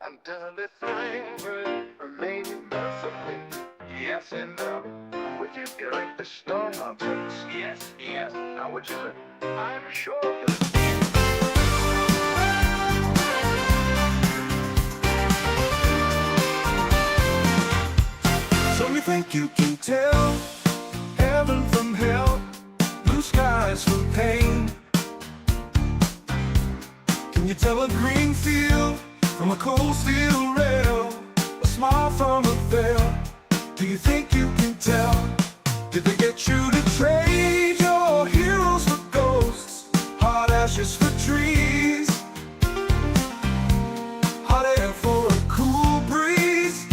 until the time remain mercifully. Yes and no. Would you be like the storm objects? Yes, yes. Now would you? I'm sure you'll. So you think you can tell heaven from hell, blue skies from pain? Can you tell a green field from a cold steel rail, a smile from a veil? Do you think you can tell? Did they get you to trade your heroes for ghosts, hot ashes for trees, hot air for a cool breeze,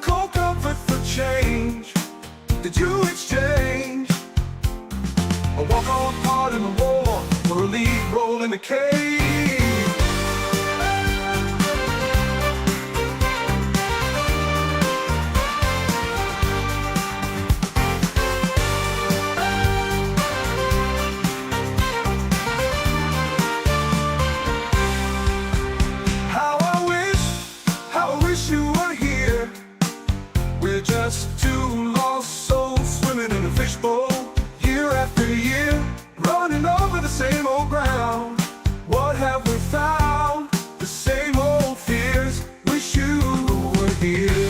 cold comfort for change? Did you exchange a walk on part in the war for a lead role in the cave? Just two lost souls swimming in a fishbowl, year after year, running over the same old ground. What have we found? The same old fears. Wish you were here.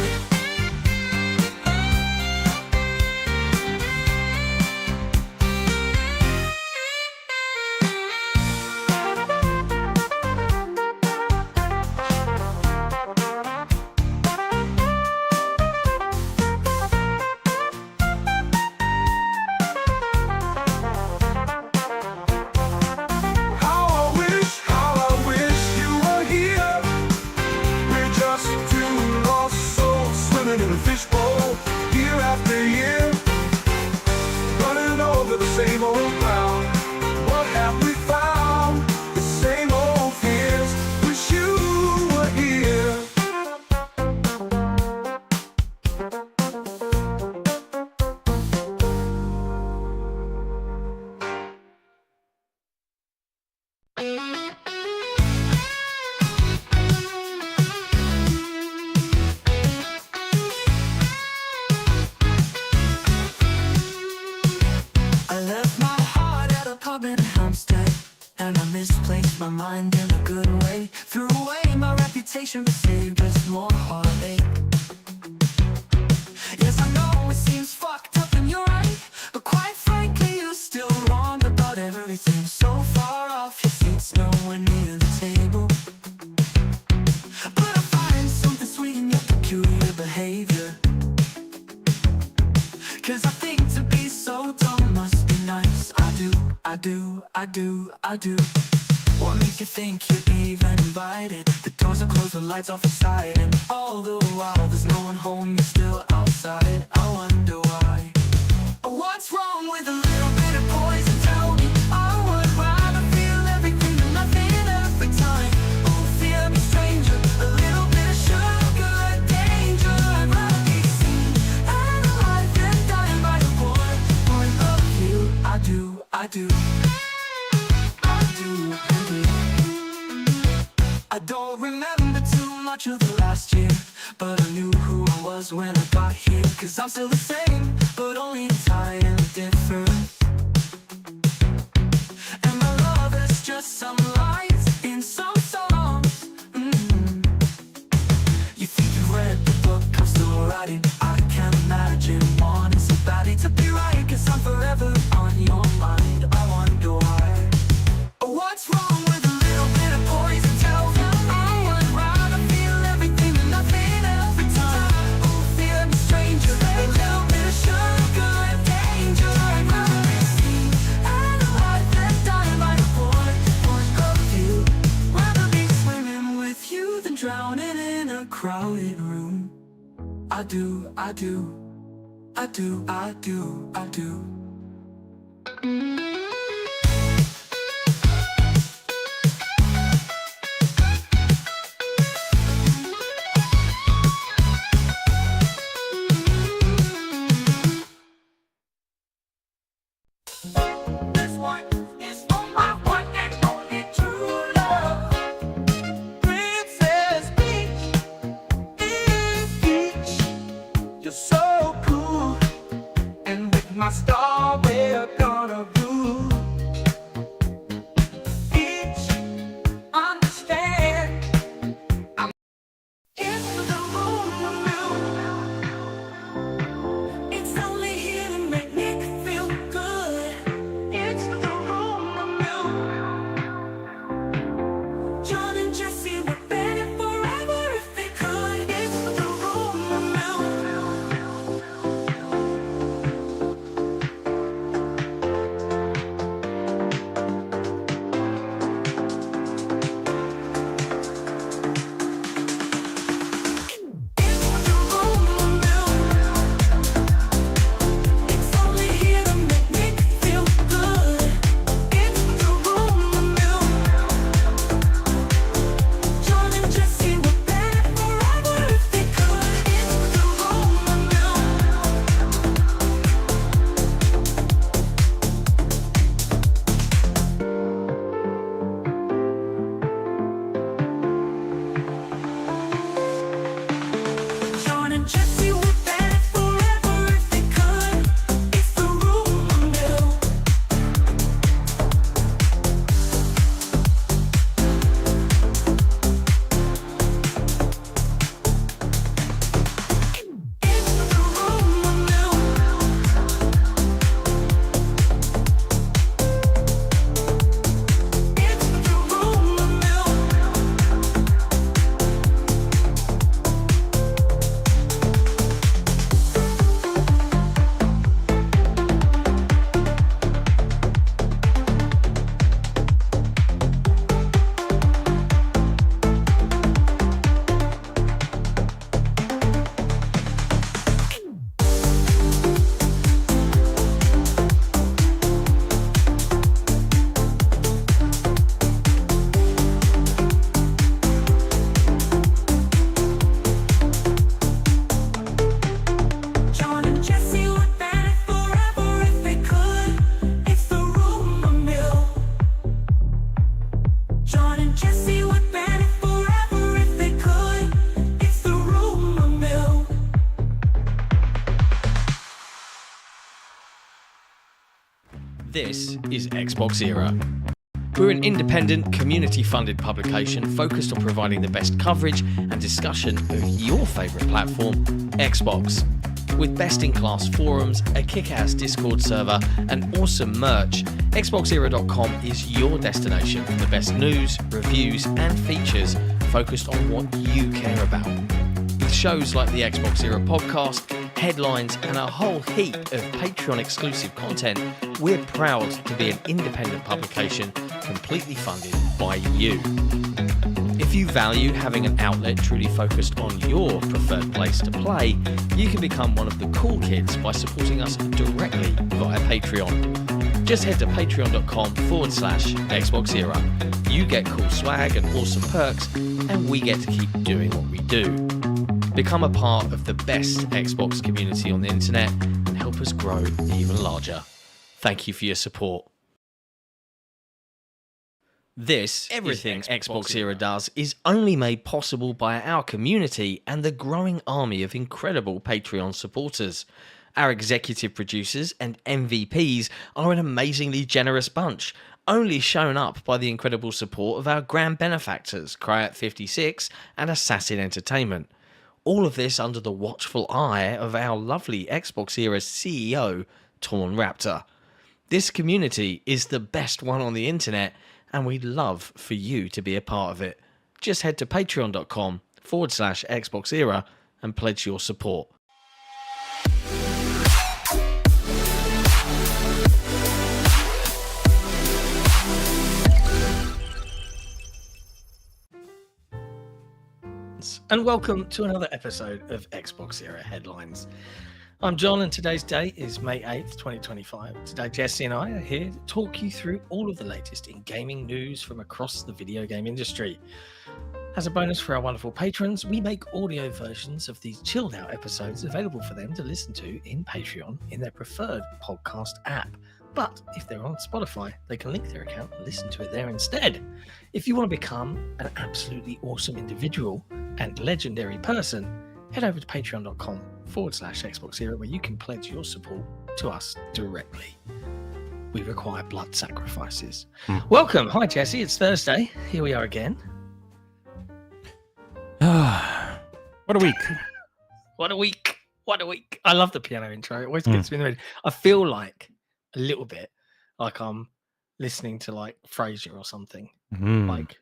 In a fishbowl, year after year, running over the same old ground. What have we found? The same old fears. Wish you were here. And I misplaced my mind in a good way. Threw away my reputation but saved us more heartache. Yes, I know it seems fucked up and you're right, but quite frankly you're still wrong about everything. So far off your seat's nowhere near the table. But I find something sweet in your peculiar behavior. Cause I think to be so dumb must be nice. I do. What makes you think you're even invited? The doors are closed, the lights off inside, and all the while there's no one home, you're still outside. I wonder why. What's wrong with a little bit of poison? Tell me. I would rather feel everything than nothing every time. Oh, fear me, stranger. A little bit of sugar, danger. I'd rather be seen and alive than dying by the boy. I love you. I do. I don't remember too much of the last year, but I knew who I was when I got here. Cause I'm still the same, but only tired and different. And my love is just some lines in some songs. You think you've read the book I'm still writing? I can't imagine wanting somebody to be right. Cause I'm forever on your mind. I wonder why. What's wrong with a little bit of poison? Tell me. I would rather feel everything than nothing every time. Oh, fear me, stranger. A little bit of sugar and danger. I'd rather be seen and alive than dying by the point of view. Rather be swimming with you than drowning in a crowded room. I do. This one is for my one and only true love, Princess. This is Xbox Era. We're an independent, community-funded publication focused on providing the best coverage and discussion of your favourite platform, Xbox. With best-in-class forums, a kick-ass Discord server, and awesome merch, XboxEra.com is your destination for the best news, reviews, and features focused on what you care about. With shows like the Xbox Era podcast, headlines, and a whole heap of Patreon-exclusive content, we're proud to be an independent publication completely funded by you. If you value having an outlet truly focused on your preferred place to play, you can become one of the cool kids by supporting us directly via Patreon. Just head to patreon.com/Xbox Era. You get cool swag and awesome perks, and we get to keep doing what we do. Become a part of the best Xbox community on the internet and help us grow even larger. Thank you for your support. Everything Xbox Era does is only made possible by our community and the growing army of incredible Patreon supporters. Our executive producers and MVPs are an amazingly generous bunch, only shown up by the incredible support of our grand benefactors, Cryat56 and Assassin Entertainment. All of this under the watchful eye of our lovely Xbox Era CEO, Torn Raptor. This community is the best one on the internet, and we'd love for you to be a part of it. Just head to patreon.com/Xbox Era and pledge your support. And welcome to another episode of Xbox Era Headlines. I'm Jon, and today's date is May 8th, 2025. Today, Jesse and I are here to talk you through all of the latest in gaming news from across the video game industry. As a bonus for our wonderful patrons, we make audio versions of these chilled out episodes available for them to listen to in Patreon in their preferred podcast app. But if they're on Spotify, they can link their account and listen to it there instead. If you want to become an absolutely awesome individual and legendary person, head over to patreon.com/Xbox Era, where you can pledge your support to us directly. We require blood sacrifices. Welcome. Hi, Jesse. It's Thursday. Here we are again. What a week. What a week. What a week. I love the piano intro. It always gets me in the mood. I feel like a little bit like I'm listening to like Frasier or something. Like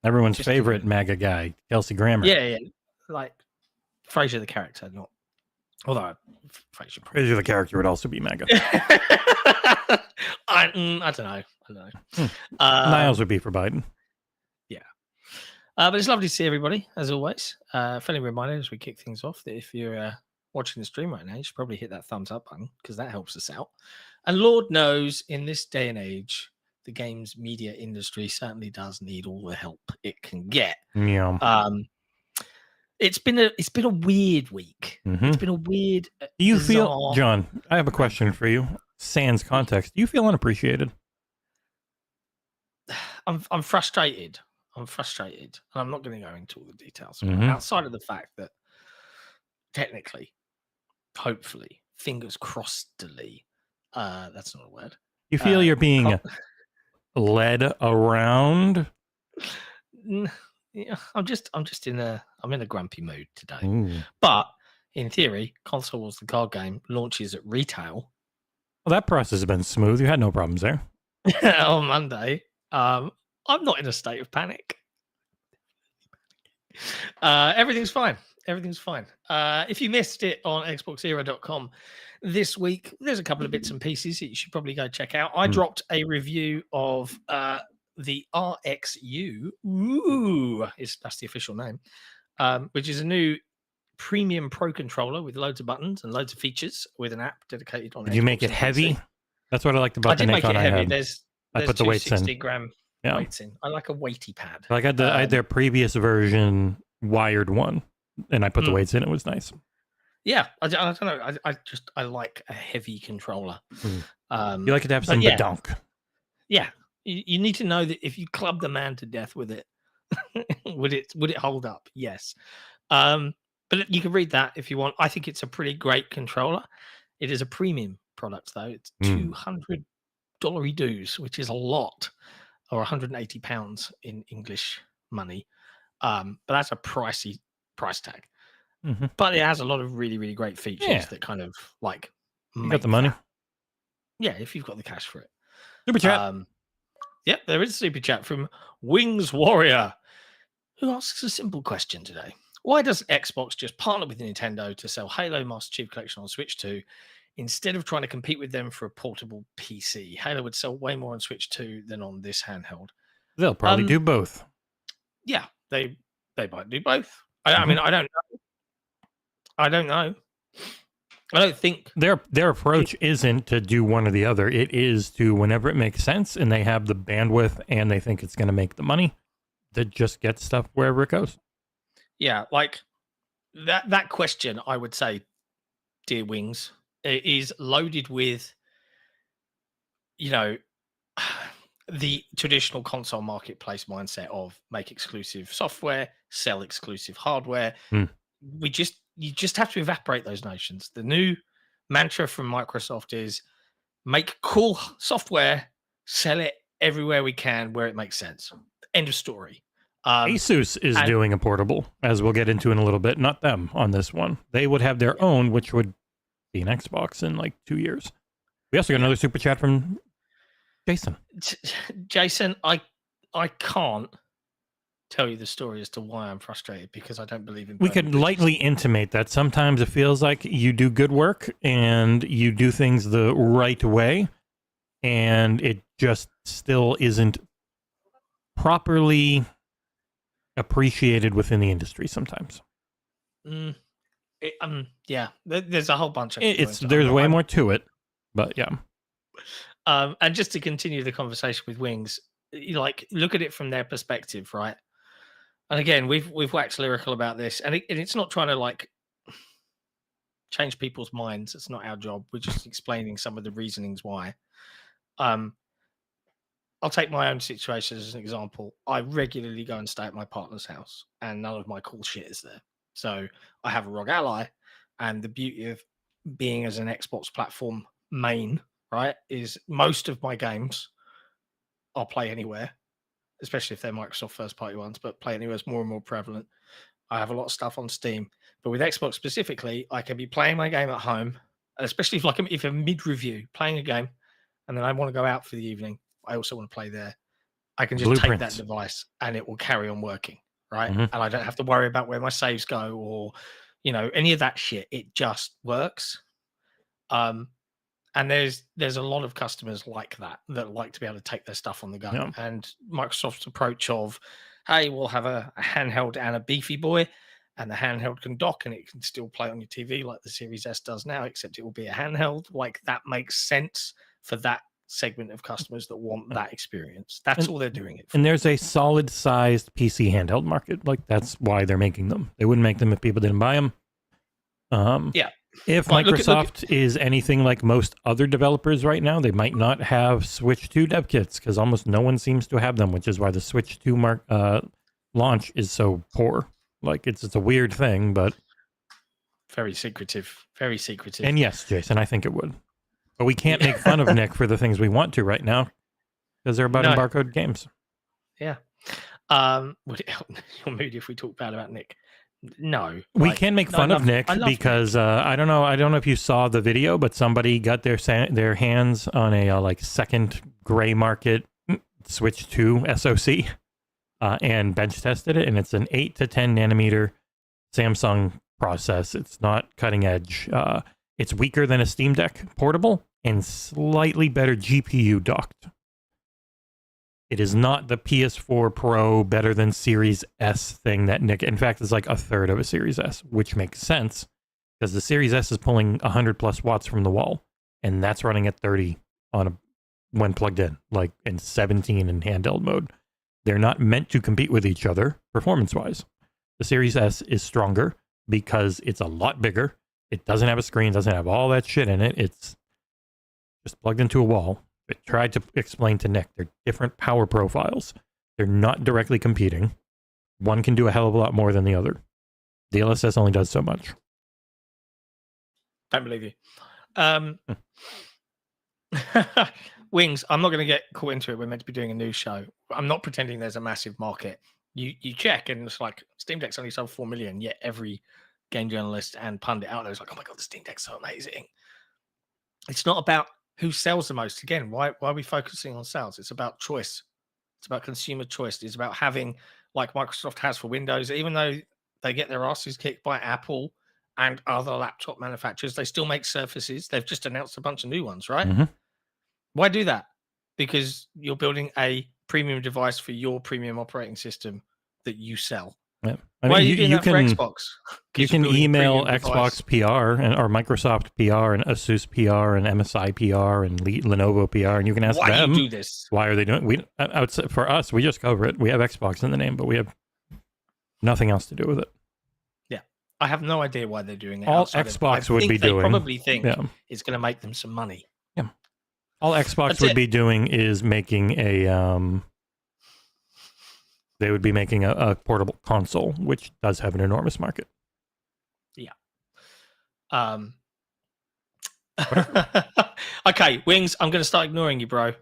everyone's favorite MAGA guy, Kelsey Grammer. Yeah. Like Frasier the character, not although Frasier the character would also be MAGA. I don't know. Niles would be for Biden. Yeah. But it's lovely to see everybody, as always. Friendly reminder as we kick things off that if you're watching the stream right now, you should probably hit that thumbs up button because that helps us out. And Lord knows, in this day and age, the games media industry certainly does need all the help it can get. Yeah. It's been a weird week. It's been a weird. Do you feel, Jon? I have a question for you. Sans context, do you feel unappreciated? I'm frustrated. And I'm not going to go into all the details outside of the fact that technically, hopefully, fingers crossed-ly, that's not a word. You feel you're being led around? Yeah, I'm in a grumpy mood today. But in theory, Console Wars the card game launches at retail. Well, that process has been smooth. You had no problems there. On Monday. I'm not in a state of panic. Everything's fine. If you missed it on XboxEra.com this week, there's a couple of bits and pieces that you should probably go check out. I dropped a review of the RXU. That's the official name, which is a new premium pro controller with loads of buttons and loads of features with an app dedicated on. Did you make it heavy? That's what I liked about the Nikon I had. I put the weights in. 60-gram weights in. I like a weighty pad. Like I had their previous version wired one, and I put the weights in. It was nice. Yeah, I don't know. I like a heavy controller. You like it to have some badonk. Yeah, you need to know that if you club the man to death with it, would it hold up? Yes. But you can read that if you want. I think it's a pretty great controller. It is a premium product though. It's 200 dollary dues, which is a lot, or £180 in English money. But that's a pricey price tag. Mm-hmm. But it has a lot of really, really great features that kind of like you got the money. Yeah, if you've got the cash for it. Super chat. Yep, there is a super chat from Wings Warrior, who asks a simple question today. Why does Xbox just partner with Nintendo to sell Halo Master Chief Collection on Switch 2 instead of trying to compete with them for a portable PC? Halo would sell way more on Switch 2 than on this handheld. They'll probably do both. Yeah, they might do both. I mean, I don't know. I don't think their approach isn't to do one or the other. It is to, whenever it makes sense and they have the bandwidth and they think it's going to make the money, to just get stuff wherever it goes. Yeah, like that question, I would say, dear Wings, is loaded with, the traditional console marketplace mindset of make exclusive software, sell exclusive hardware. You just have to evaporate those notions. The new mantra from Microsoft is make cool software, sell it everywhere we can where it makes sense. End of story. Asus is doing a portable, as we'll get into in a little bit. Not them on this one. They would have their own, which would be an Xbox in like 2 years. We also got another super chat from Jason. Jason, I can't tell you the story as to why I'm frustrated, because I don't believe in. We could lightly intimate that sometimes it feels like you do good work and you do things the right way, and it just still isn't properly appreciated within the industry sometimes. Yeah, there's a whole bunch of there's way more to it, but yeah. And just to continue the conversation with Wings, look at it from their perspective, right? And again, we've waxed lyrical about this, and it's not trying to change people's minds. It's not our job. We're just explaining some of the reasonings why. I'll take my own situation as an example. I regularly go and stay at my partner's house, and none of my cool shit is there. So I have a ROG Ally, and the beauty of being as an Xbox platform main, right, is most of my games I'll play anywhere, especially if they're Microsoft first-party ones, but play anywhere is more and more prevalent. I have a lot of stuff on Steam. But with Xbox specifically, I can be playing my game at home, especially if I'm mid-review, playing a game, and then I want to go out for the evening. I also want to play there. I can just take that device and it will carry on working, right? And I don't have to worry about where my saves go or, any of that shit. It just works. And there's a lot of customers like that like to be able to take their stuff on the go. Yeah. And Microsoft's approach of, hey, we'll have a handheld and a beefy boy, and the handheld can dock and it can still play on your TV like the Series S does now, except it will be a handheld. Like, that makes sense for that segment of customers that want that experience. That's all they're doing it for. And there's a solid sized PC handheld market. Like, that's why they're making them. They wouldn't make them if people didn't buy them. Yeah. If Microsoft is anything like most other developers right now, they might not have Switch 2 dev kits, because almost no one seems to have them, which is why the Switch 2 launch is so poor. Like, it's a weird thing, but very secretive. Very secretive. And yes, Jason, I think it would. But we can't make fun of Nick for the things we want to right now, because they're about embargoed games. Yeah. Would it help your mood if we talk bad about Nick? No. We can make fun of Nick because Nick. I don't know if you saw the video, but somebody got their hands on a second gray market Switch 2 SoC and bench tested it, and it's an 8 to 10 nanometer Samsung process. It's not cutting edge. It's weaker than a Steam Deck portable and slightly better GPU docked. It is not the PS4 Pro better than Series S thing that Nick, in fact, is like a third of a Series S, which makes sense because the Series S is pulling 100 plus watts from the wall, and that's running at 30 when plugged in, like in 17 in handheld mode. They're not meant to compete with each other performance-wise. The Series S is stronger because it's a lot bigger. It doesn't have a screen, doesn't have all that shit in it. It's just plugged into a wall. I tried to explain to Nick, they're different power profiles. They're not directly competing. One can do a hell of a lot more than the other. The LSS only does so much. Don't believe you. Wings, I'm not going to get caught into it. We're meant to be doing a news show. I'm not pretending there's a massive market. You check and it's like Steam Deck's only sold 4 million, yet every game journalist and pundit out there is like, oh my God, the Steam Deck's so amazing. It's not about who sells the most. Again, why are we focusing on sales? It's about choice. It's about consumer choice. It's about having, like Microsoft has for Windows, even though they get their asses kicked by Apple and other laptop manufacturers, they still make Surfaces. They've just announced a bunch of new ones, right? Mm-hmm. Why do that? Because you're building a premium device for your premium operating system that you sell. Yeah. Why are you doing that for Xbox? You can email Xbox PR or Microsoft PR and Asus PR and MSI PR and Lenovo PR, and you can ask them, why do you do this? Why are they doing it? For us, we just cover it. We have Xbox in the name, but we have nothing else to do with it. Yeah. I have no idea why they're doing it. All Xbox would be doing. They probably think it's going to make them some money. Yeah. All Xbox would be doing is making a... They would be making a portable console, which does have an enormous market. Yeah. Okay, Wings, I'm going to start ignoring you, bro.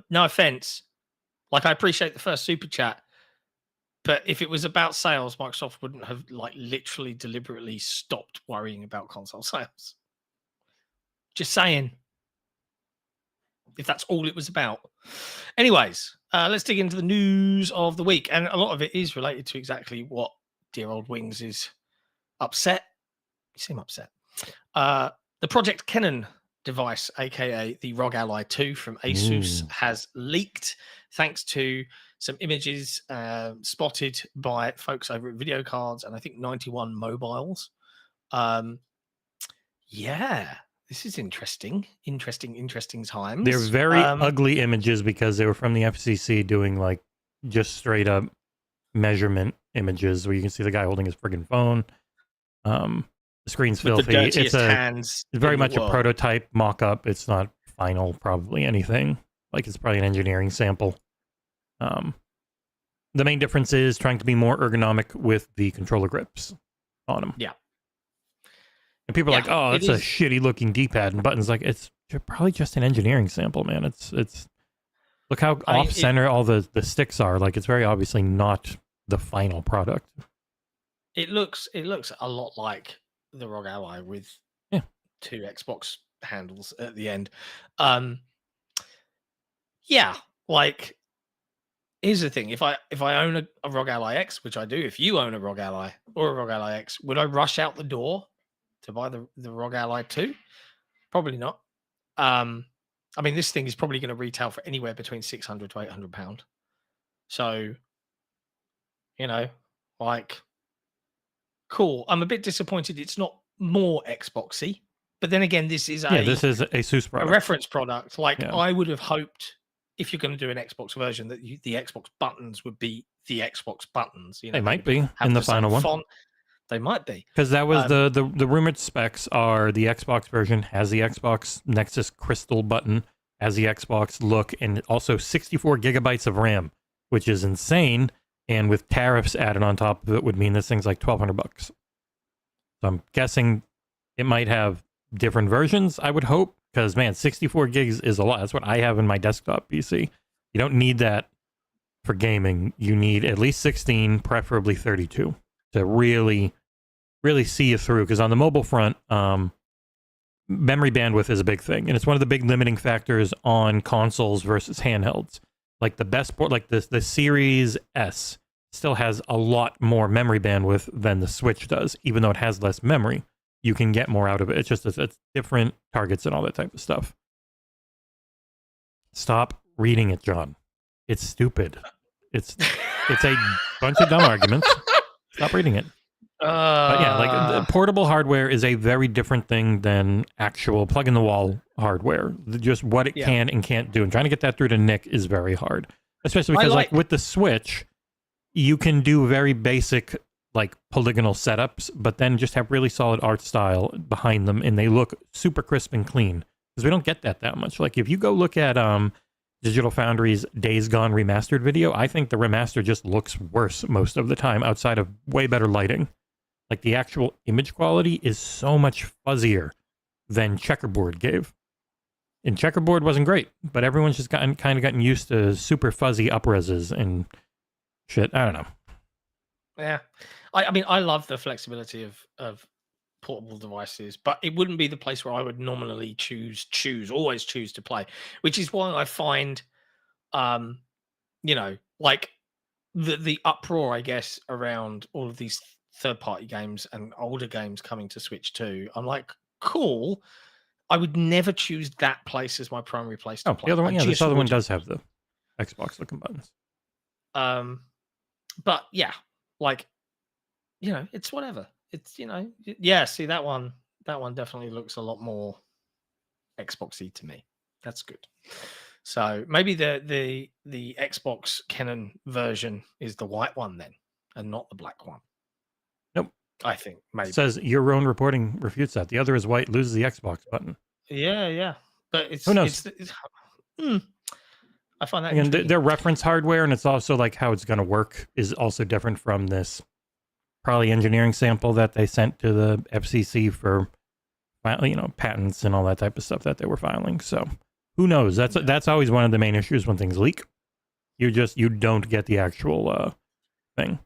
No offense. Like, I appreciate the first super chat, but if it was about sales, Microsoft wouldn't have, like, literally deliberately stopped worrying about console sales. Just saying. If that's all it was about. Anyways, let's dig into the news of the week. And a lot of it is related to exactly what dear old Wings is upset. You seem upset. The Project Kennan device, aka the ROG Ally 2 from Asus, has leaked thanks to some images spotted by folks over at Video Cards and I think 91 Mobiles. Yeah. This is interesting times. They're very ugly images because they were from the FCC doing like just straight up measurement images where you can see the guy holding his friggin' phone. The screen's filthy. It's very much a prototype mock-up. It's not final, probably anything. Like it's probably an engineering sample. The main difference is trying to be more ergonomic with the controller grips on them. Yeah. And people are like, oh, it's a shitty looking D-pad and buttons. Like, it's probably just an engineering sample, man. It's look how off center all the sticks are. Like, it's very obviously not the final product. It looks a lot like the ROG Ally with two Xbox handles at the end. Yeah, like here's the thing: if I own a ROG Ally X, which I do, if you own a ROG Ally or a ROG Ally X, would I rush out the door to buy the ROG Ally 2? Probably not. I mean, this thing is probably going to retail for anywhere between £600 to £800. So, you know, like, cool. I'm a bit disappointed it's not more Xboxy, but then again, this is this is a Asus product, a reference product. Like, I would have hoped if you're going to do an Xbox version that the Xbox buttons would be the Xbox buttons. You know, they might be in the final one. Font. They might be. Because that was the rumored specs are the Xbox version has the Xbox Nexus Crystal button, has the Xbox look, and also 64 gigabytes of RAM, which is insane. And with tariffs added on top of it would mean this thing's like $1,200. So I'm guessing it might have different versions, I would hope. Because, man, 64 gigs is a lot. That's what I have in my desktop PC. You don't need that for gaming. You need at least 16, preferably 32. To really see you through, because on the mobile front, memory bandwidth is a big thing, and it's one of the big limiting factors on consoles versus handhelds. Like the best port, like the Series S, still has a lot more memory bandwidth than the Switch does, even though it has less memory. You can get more out of it. It's just it's different targets and all that type of stuff. Stop reading it, John. It's stupid. It's a bunch of dumb arguments. Stop reading it. But yeah, like the portable hardware is a very different thing than actual plug-in-the-wall hardware. Just what it can and can't do. And trying to get that through to Nick is very hard. Especially because like with the Switch, you can do very basic like polygonal setups, but then just have really solid art style behind them, and they look super crisp and clean. Because we don't get that much. Like if you go look at Digital Foundry's Days Gone remastered video, I think the remaster just looks worse most of the time outside of way better lighting. Like the actual image quality is so much fuzzier than Checkerboard gave. And checkerboard wasn't great, but everyone's just kind of gotten used to super fuzzy upreses and shit. I don't know. Yeah, I mean, I love the flexibility of portable devices, but it wouldn't be the place where I would normally always choose to play, which is why I find, like the uproar, I guess, around all of these third-party games and older games coming to Switch 2. I'm like, cool. I would never choose that place as my primary place to play. The other one, this other one does have the Xbox-looking buttons. But yeah, like, it's whatever. It's yeah. See, that one definitely looks a lot more Xboxy to me. That's good. So maybe the Xbox Kennan version is the white one then, and not the black one. Nope. I think maybe it says your own reporting refutes that. The other is white, loses the Xbox button. Yeah. But it's who knows? I find that again, their reference hardware, and it's also like how it's going to work is also different from this probably engineering sample that they sent to the FCC for, patents and all that type of stuff that they were filing. So who knows? That's always one of the main issues when things leak. You don't get the actual thing.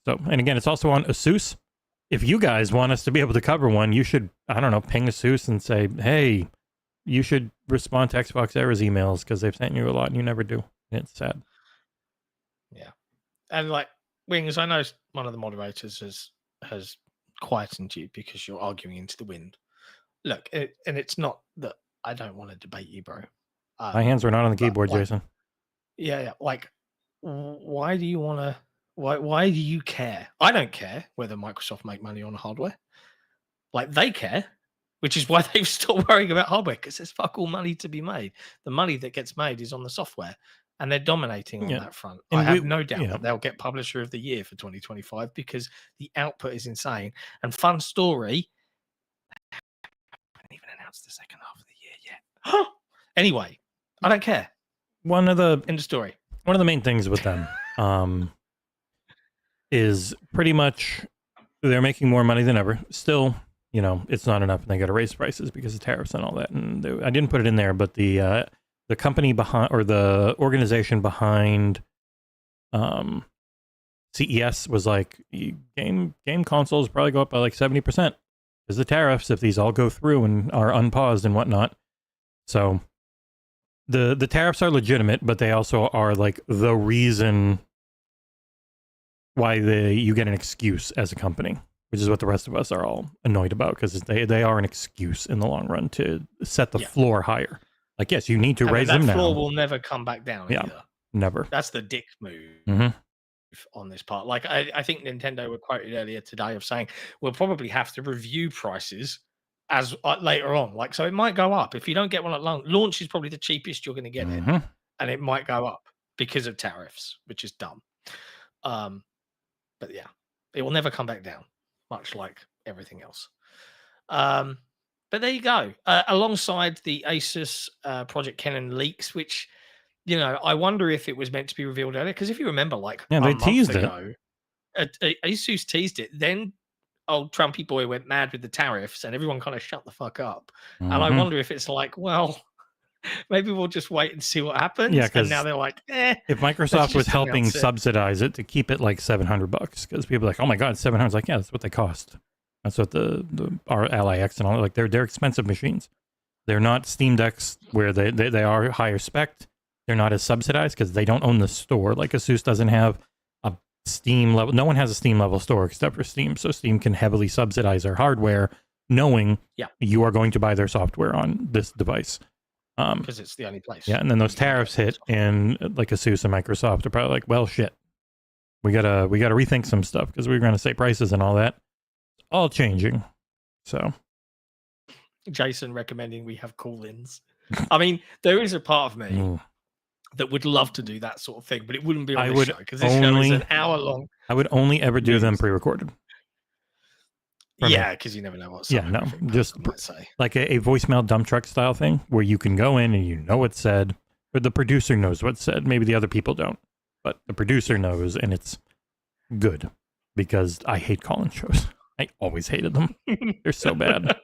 So, and again, it's also on Asus. If you guys want us to be able to cover one, you should, I don't know, ping Asus and say, hey, you should respond to Xbox Errors emails because they've sent you a lot and you never do. It's sad. Yeah. And like, Wings, I know one of the moderators has quietened you because you're arguing into the wind. Look, and it's not that I don't want to debate you, bro. My hands are not on the keyboard, Jason. Yeah. Like, why do you want to? Why do you care? I don't care whether Microsoft make money on hardware. Like, they care, which is why they've stopped worrying about hardware, because there's fuck all money to be made. The money that gets made is on the software. And they're dominating on that front. And I have no doubt that they'll get Publisher of the Year for 2025 because the output is insane. And fun story, they haven't even announced the second half of the year yet. Anyway, I don't care. End of story. One of the main things with them is pretty much they're making more money than ever. Still, it's not enough, and they got to raise prices because of tariffs and all that. And I didn't put it in there, but the company behind, or the organization behind CES was like, game consoles probably go up by like 70% because the tariffs, if these all go through and are unpaused and whatnot. So the tariffs are legitimate, but they also are like the reason why you get an excuse as a company, which is what the rest of us are all annoyed about, because they are an excuse in the long run to set the floor higher. Like, yes, you need to raise them now. That floor will never come back down either. Never. That's the dick move on this part. Like, I think Nintendo were quoted earlier today of saying, we'll probably have to review prices as later on. Like, so it might go up. If you don't get one at launch is probably the cheapest you're going to get it. And it might go up because of tariffs, which is dumb. But yeah, it will never come back down, much like everything else. But there you go. Alongside the Asus Project Kennan leaks, which, I wonder if it was meant to be revealed earlier. Because if you remember, like they teased it. Asus teased it. Then old Trumpy boy went mad with the tariffs, and everyone kind of shut the fuck up. And I wonder if it's like, well, maybe we'll just wait and see what happens. Yeah, and now they're like, if Microsoft was helping subsidize it to keep it like $700, because people are like, oh my god, $700. It's like, yeah, that's what they cost. That's what our Ally X and all, like, they're expensive machines. They're not Steam Decks where they are higher spec. They're not as subsidized because they don't own the store. Like, Asus doesn't have a Steam level. No one has a Steam level store except for Steam. So Steam can heavily subsidize their hardware, knowing you are going to buy their software on this device. Because it's the only place. Yeah, and then those tariffs hit, and like Asus and Microsoft are probably like, well, shit, we gotta rethink some stuff because we're going to say prices and all that. All changing. So Jason recommending we have call-ins. I mean, there is a part of me that would love to do that sort of thing, but it wouldn't be on this show, because this show is an hour long. I would only ever do them pre-recorded. Yeah, because you never know what. Just might say. Like a voicemail dump truck style thing where you can go in and you know what's said, or the producer knows what's said. Maybe the other people don't, but the producer knows, and it's good, because I hate call-in shows. I always hated them. They're so bad.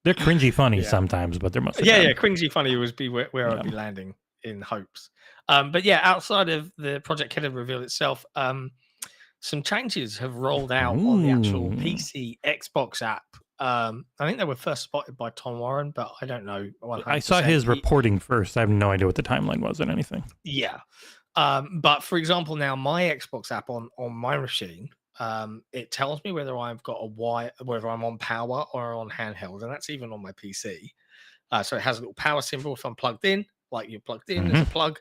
They're cringy funny sometimes, but they're mostly cringy funny would be where I'd be landing in hopes. But yeah, outside of the Project Kennan reveal itself, some changes have rolled out on the actual PC Xbox app. I think they were first spotted by Tom Warren, but I don't know. 100%. I saw his reporting first. I have no idea what the timeline was on anything. Yeah. But for example, now my Xbox app on my machine, it tells me whether I've got a wire, whether I'm on power or on handheld, and that's even on my PC. So it has a little power symbol if I'm plugged in, like you're plugged in as a plug.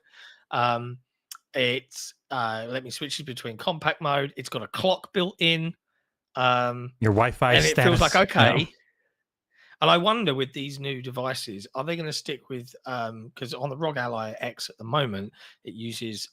It's let me switch between compact mode. It's got a clock built in. Your Wi-Fi and status. It feels like okay. No. And I wonder with these new devices, are they going to stick with because on the ROG Ally X at the moment, it uses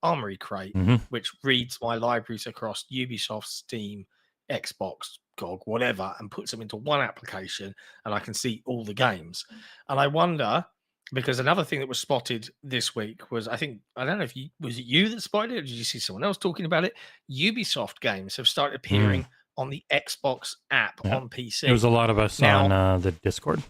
Armory Crate, which reads my libraries across Ubisoft, Steam, Xbox, GOG, whatever, and puts them into one application, and I can see all the games. And I wonder, because another thing that was spotted this week was, I don't know if was it you that spotted it, or did you see someone else talking about it? Ubisoft games have started appearing on the Xbox app on PC. There was a lot of us on the Discord.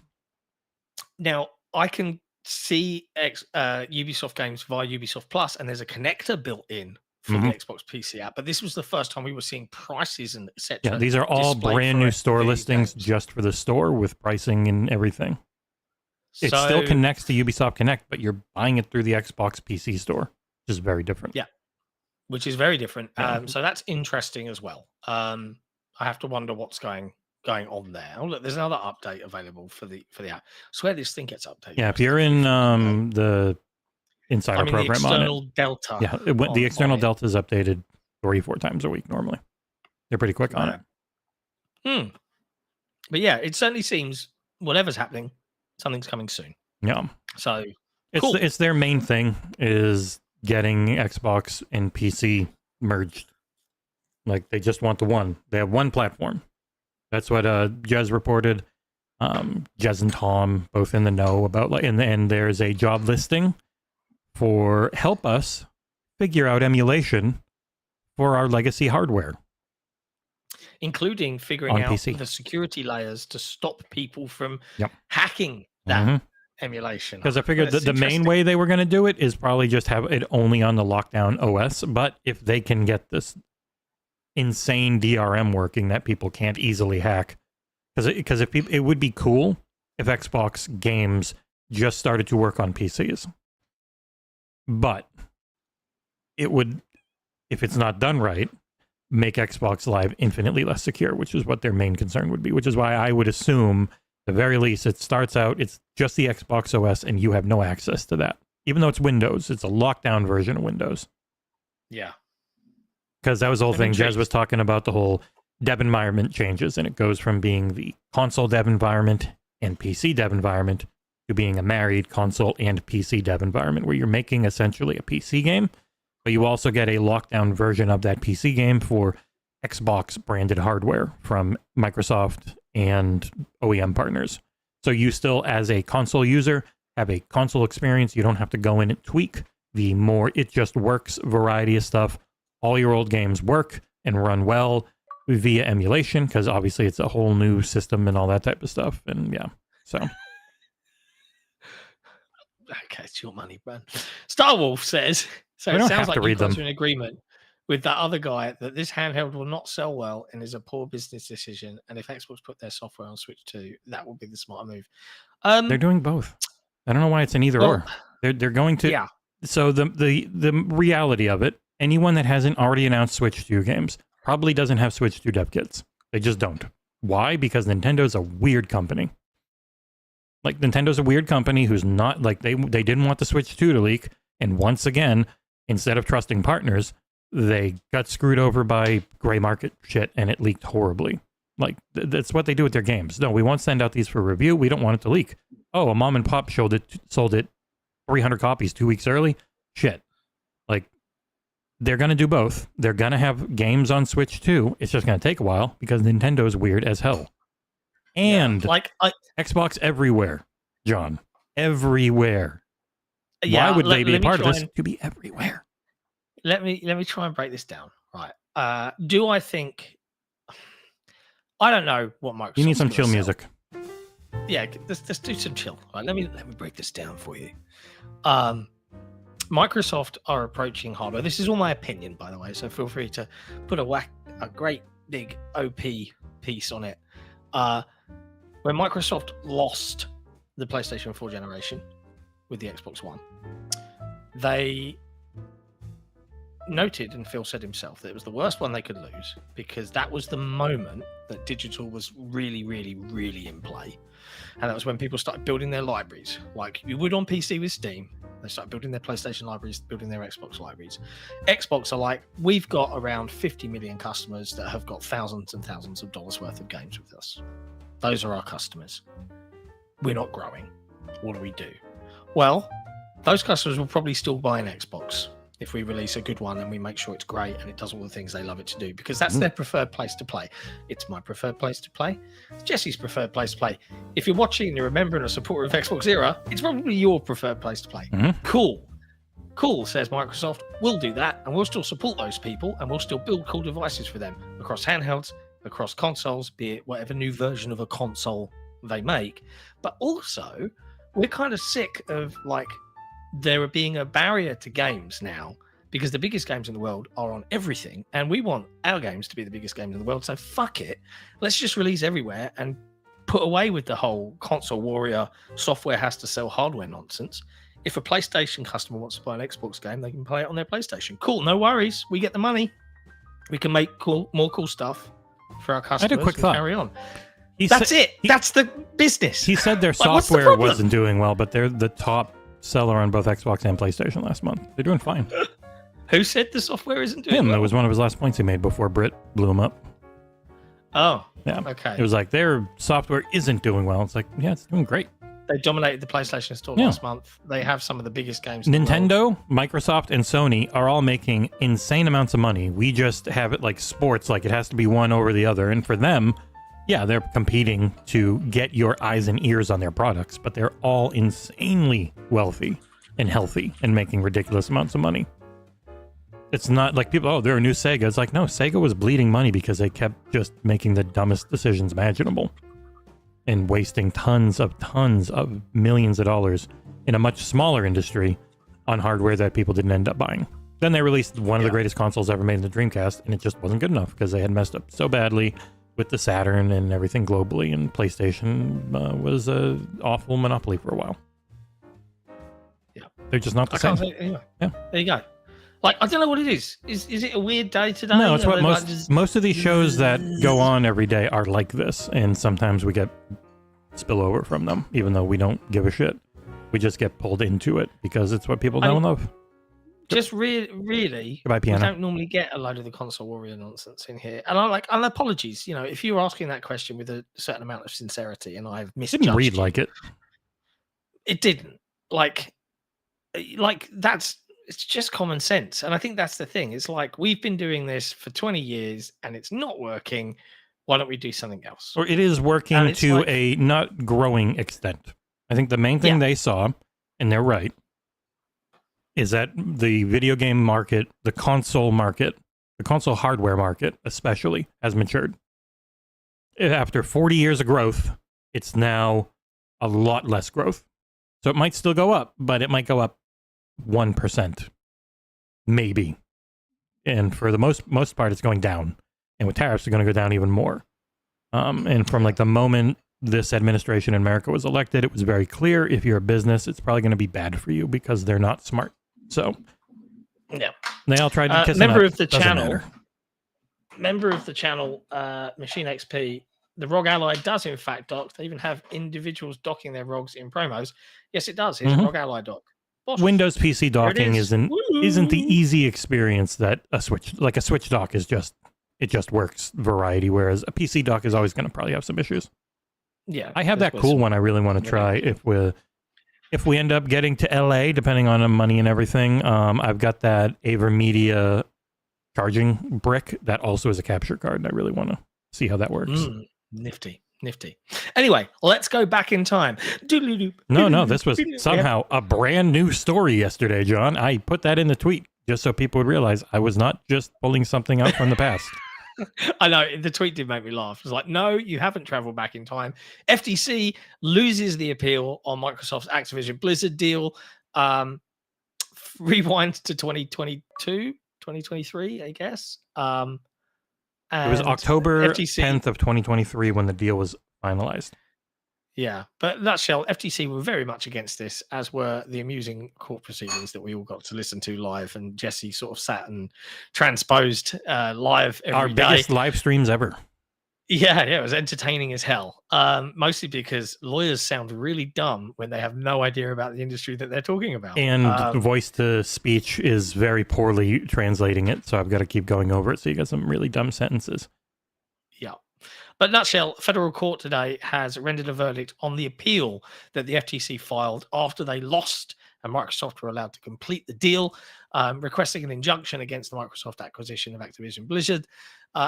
Now, I can see Ubisoft games via Ubisoft Plus, and there's a connector built in for the Xbox PC app. But this was the first time we were seeing prices and etc. Yeah, these are all brand new store listings just for the store with pricing and everything. It still connects to Ubisoft Connect, but you're buying it through the Xbox PC store, which is very different. Yeah, which is very different. So that's interesting as well. I have to wonder what's going on there. Oh, look, there's another update available for the app. I swear this thing gets updated. Yeah, if you're in the insider program the on it, Delta. Yeah, the external Delta is updated 3-4 times a week normally. They're pretty quick on it. But yeah, it certainly seems whatever's happening, something's coming soon. Yeah. So it's their main thing is getting Xbox and PC merged. Like they just want the one. They have one platform. That's what Jez reported. Jez and Tom both in the know about and there's a job listing for help us figure out emulation for our legacy hardware. Including figuring out PC. The security layers to stop people from hacking that emulation. Because I figured that the main way they were going to do it is probably just have it only on the lockdown OS. But if they can get this insane DRM working that people can't easily hack, because if people, it would be cool if Xbox games just started to work on PCs. But it would, if it's not done right, make Xbox Live infinitely less secure, which is what their main concern would be, which is why I would assume, at the very least, it starts out, it's just the Xbox OS, and you have no access to that. Even though it's Windows, it's a lockdown version of Windows. Yeah. Because that was the whole thing. Jez was talking about the whole dev environment changes, and it goes from being the console dev environment and PC dev environment to being a married console and PC dev environment, where you're making essentially a PC game, but you also get a lockdown version of that PC game for Xbox branded hardware from Microsoft and OEM partners. So you still, as a console user, have a console experience. You don't have to go in and tweak. The more it just works variety of stuff. All your old games work and run well via emulation, because obviously it's a whole new system and all that type of stuff. And yeah, so. Okay, it's your money, man. Star Wolf says, so it sounds like you've come to an agreement with that other guy that this handheld will not sell well and is a poor business decision. And if Xbox put their software on Switch 2, that would be the smart move. They're doing both. I don't know why it's an either or. They're going to. Yeah. So the reality of it, anyone that hasn't already announced Switch 2 games probably doesn't have Switch 2 dev kits. They just don't. Why? Because Nintendo's a weird company. Like, Nintendo's a weird company who's not, like, they didn't want the Switch 2 to leak, and once again, instead of trusting partners, they got screwed over by gray market shit, and it leaked horribly. Like, that's what they do with their games. No, we won't send out these for review. We don't want it to leak. Oh, a mom and pop sold it 300 copies 2 weeks early. Shit. Like, they're going to do both. They're going to have games on Switch 2. It's just going to take a while because Nintendo's weird as hell. And Xbox everywhere, John. Everywhere. Yeah, why would they be a part of this? To be everywhere. Let me try and break this down. Right. Do I think... I don't know what Microsoft... You need some chill music. let's do some chill. Right, let me break this down for you. Microsoft are approaching hardware. This is all my opinion, by the way, so feel free to put a great big OP piece on it. When Microsoft lost the PlayStation 4 generation with the Xbox One, they noted, and Phil said himself, that it was the worst one they could lose because that was the moment that digital was really, really, really in play. And that was when people started building their libraries, like you would on PC with Steam. They started building their PlayStation libraries, building their Xbox libraries. Xbox are like, we've got around 50 million customers that have got thousands and thousands of dollars worth of games with us. Those are our customers. We're not growing. What do we do? Well, those customers will probably still buy an Xbox if we release a good one and we make sure it's great and it does all the things they love it to do, because that's their preferred place to play. It's my preferred place to play. It's Jesse's preferred place to play. If you're watching and you're a member and a supporter of Xbox Era, it's probably your preferred place to play. Cool, says Microsoft. We'll do that, and we'll still support those people, and we'll still build cool devices for them across handhelds, across consoles, be it whatever new version of a console they make. But also, we're kind of sick of like there being a barrier to games now, because the biggest games in the world are on everything, and we want our games to be the biggest games in the world. So fuck it, let's just release everywhere and put away with the whole console warrior software has to sell hardware nonsense. If a PlayStation customer wants to buy an Xbox game, they can play it on their PlayStation. Cool, no worries, we get the money, we can make more cool stuff for our customers. I had a quick thought. Carry on. That's the business. He said their software wasn't doing well, but they're the top seller on both Xbox and PlayStation last month. They're doing fine. Who said the software isn't doing well? That was one of his last points he made before Brit blew him up. Oh, yeah. Okay. It was like their software isn't doing well. It's like, yeah, it's doing great. They dominated the PlayStation Store last month. They have some of the biggest games. Nintendo, Microsoft, and Sony are all making insane amounts of money. We just have it like sports, like it has to be one over the other. And for them, yeah, they're competing to get your eyes and ears on their products, but they're all insanely wealthy and healthy and making ridiculous amounts of money. It's not like people, oh, they're a new Sega. It's like, no, Sega was bleeding money because they kept just making the dumbest decisions imaginable and wasting tons of millions of dollars in a much smaller industry on hardware that people didn't end up buying. Then they released one of the greatest consoles ever made in the Dreamcast, and it just wasn't good enough because they had messed up so badly with the Saturn and everything globally, and PlayStation was an awful monopoly for a while. Yeah. They're just not the same. Anyway. Yeah. There you go. Like, I don't know what it is. Is it a weird day today? No, it's what most of these shows that go on every day are like this, and sometimes we get spillover from them, even though we don't give a shit. We just get pulled into it because it's what people know and love. Just really, Goodbye, Piano. We don't normally get a load of the console warrior nonsense in here. And apologies, if you were asking that question with a certain amount of sincerity and I've misjudged didn't read like it. It didn't. Like it's just common sense. And I think that's the thing. It's like, we've been doing this for 20 years and it's not working. Why don't we do something else? Or it is working to a not growing extent. I think the main thing they saw, and they're right, is that the video game market, the console hardware market especially, has matured. After 40 years of growth, it's now a lot less growth. So it might still go up, but it might go up 1%, maybe. And for the most part, it's going down. And with tariffs, it's going to go down even more. And from like the moment this administration in America was elected, it was very clear, if you're a business, it's probably going to be bad for you because they're not smart. So, yeah, they all tried to kiss member of the channel, Machine XP. The ROG Ally does in fact dock. They even have individuals docking their ROGs in promos. Yes, it does. Here's a ROG Ally dock. Bosh. Windows PC docking isn't the easy experience that a Switch dock is just. It just works variety, whereas a PC dock is always going to probably have some issues. Yeah, I have that cool one I really want to try if we end up getting to LA, depending on the money and everything. I've got that AverMedia charging brick that also is a capture card, and I really want to see how that works. Nifty. Anyway, let's go back in time. No, this was somehow a brand new story yesterday, John. I put that in the tweet just so people would realize I was not just pulling something out from the past. I know, the tweet did make me laugh. It was like, no, you haven't traveled back in time. FTC loses the appeal on Microsoft's Activision Blizzard deal. Rewind to 2022, 2023, I guess. It was October FTC, 10th of 2023 when the deal was finalized. Yeah, but in a nutshell, FTC were very much against this, as were the amusing court proceedings that we all got to listen to live. And Jesse sort of sat and transposed live every Our biggest live streams ever. Yeah, it was entertaining as hell. Mostly because lawyers sound really dumb when they have no idea about the industry that they're talking about. And voice to speech is very poorly translating it, so I've got to keep going over it. So you got some really dumb sentences. Yeah. But nutshell, federal court today has rendered a verdict on the appeal that the FTC filed after they lost and Microsoft were allowed to complete the deal, requesting an injunction against the Microsoft acquisition of Activision Blizzard.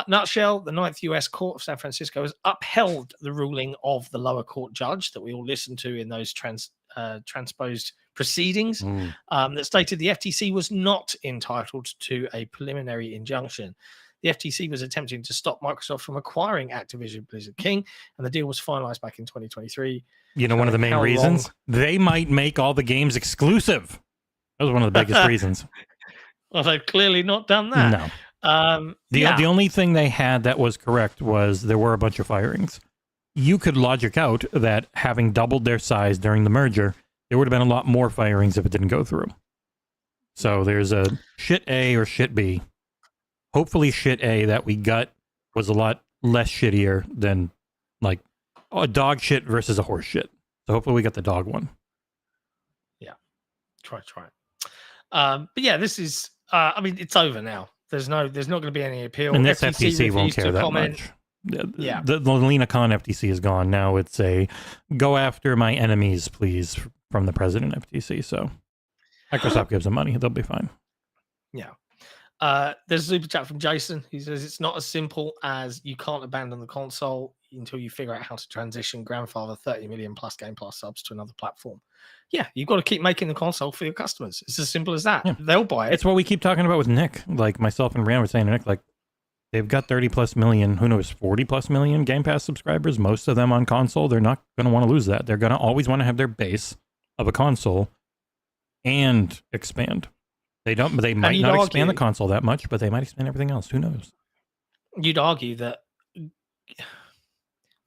Nutshell, the 9th US Court of San Francisco has upheld the ruling of the lower court judge that we all listened to in those transposed proceedings that stated the FTC was not entitled to a preliminary injunction. The FTC was attempting to stop Microsoft from acquiring Activision Blizzard King, and the deal was finalized back in 2023. You know, one of the main reasons? They might make all the games exclusive. That was one of the biggest reasons. Well, they've clearly not done that. No. The only thing they had that was correct was there were a bunch of firings. You could logic out that having doubled their size during the merger, there would have been a lot more firings if it didn't go through. So there's a shit A or shit B. Hopefully shit A that we got was a lot less shittier than like a dog shit versus a horse shit. So hopefully we got the dog one. Yeah. Try it. But yeah, this is, I mean, it's over now. There's not going to be any appeal. And this FTC won't care that much. Yeah. The Lena Khan FTC is gone. Now it's a go after my enemies, please, from the president FTC. So Microsoft gives them money. They'll be fine. Yeah. There's a super chat from Jason. He says it's not as simple as you can't abandon the console until you figure out how to transition grandfather 30 million plus Game Pass subs to another platform. Yeah, you've got to keep making the console for your customers. It's as simple as that. Yeah. They'll buy it. It's what we keep talking about with Nick. Like myself and Rand were saying to Nick, like they've got 30 plus million, who knows, 40 plus million Game Pass subscribers, most of them on console. They're not going to want to lose that. They're going to always want to have their base of a console and expand. They might not expand the console that much, but they might expand everything else. Who knows? You'd argue that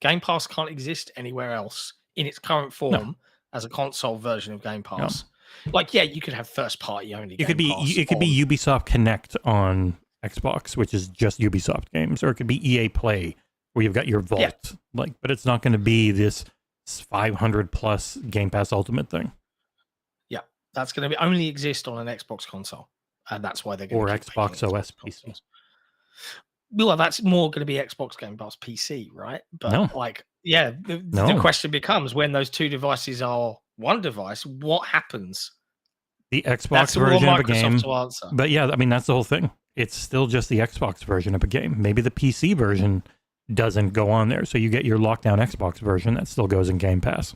Game Pass can't exist anywhere else in its current form as a console version of Game Pass. No. Like, yeah, you could have first party only. It could be Ubisoft Connect on Xbox, which is just Ubisoft games, or it could be EA Play, where you've got your vault. Yeah. Like, but it's not going to be this 500 plus Game Pass Ultimate thing. That's going to only exist on an Xbox console, and that's why they're going to Xbox OS PC. Well, that's more going to be Xbox Game Pass PC, right? But the question becomes when those two devices are one device, what happens? The Xbox version of a game. But yeah, I mean that's the whole thing. It's still just the Xbox version of a game. Maybe the PC version doesn't go on there, so you get your lockdown Xbox version that still goes in Game Pass.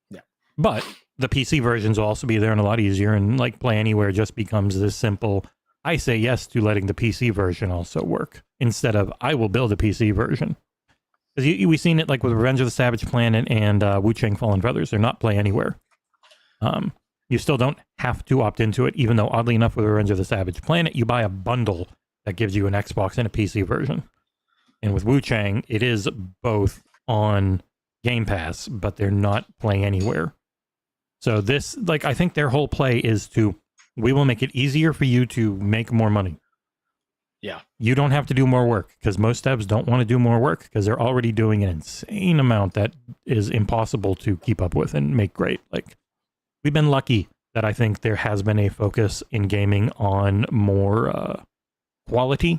Yeah, but the PC versions will also be there and a lot easier, and like Play Anywhere just becomes this simple, I say yes to letting the PC version also work, instead of I will build a PC version. Because we've seen it like with Revenge of the Savage Planet and Wu-Chang Fallen Feathers. They're not Play Anywhere. You still don't have to opt into it, even though oddly enough with Revenge of the Savage Planet, you buy a bundle that gives you an Xbox and a PC version. And with Wu-Chang, it is both on Game Pass, but they're not Play Anywhere. So this, like, I think their whole play is we will make it easier for you to make more money. Yeah. You don't have to do more work, because most devs don't want to do more work because they're already doing an insane amount that is impossible to keep up with and make great. Like, we've been lucky that I think there has been a focus in gaming on more quality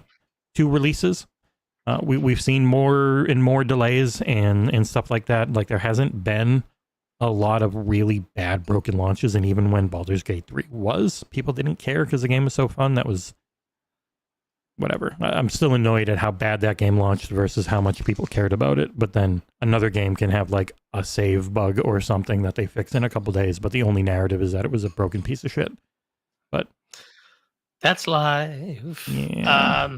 to releases. We've seen more and more delays and stuff like that. Like, there hasn't been a lot of really bad broken launches, and even when Baldur's Gate 3 people didn't care because the game was so fun. That was whatever. I'm still annoyed at how bad that game launched versus how much people cared about it. But then another game can have like a save bug or something that they fix in a couple days, but the only narrative is that it was a broken piece of shit. But that's life. Yeah.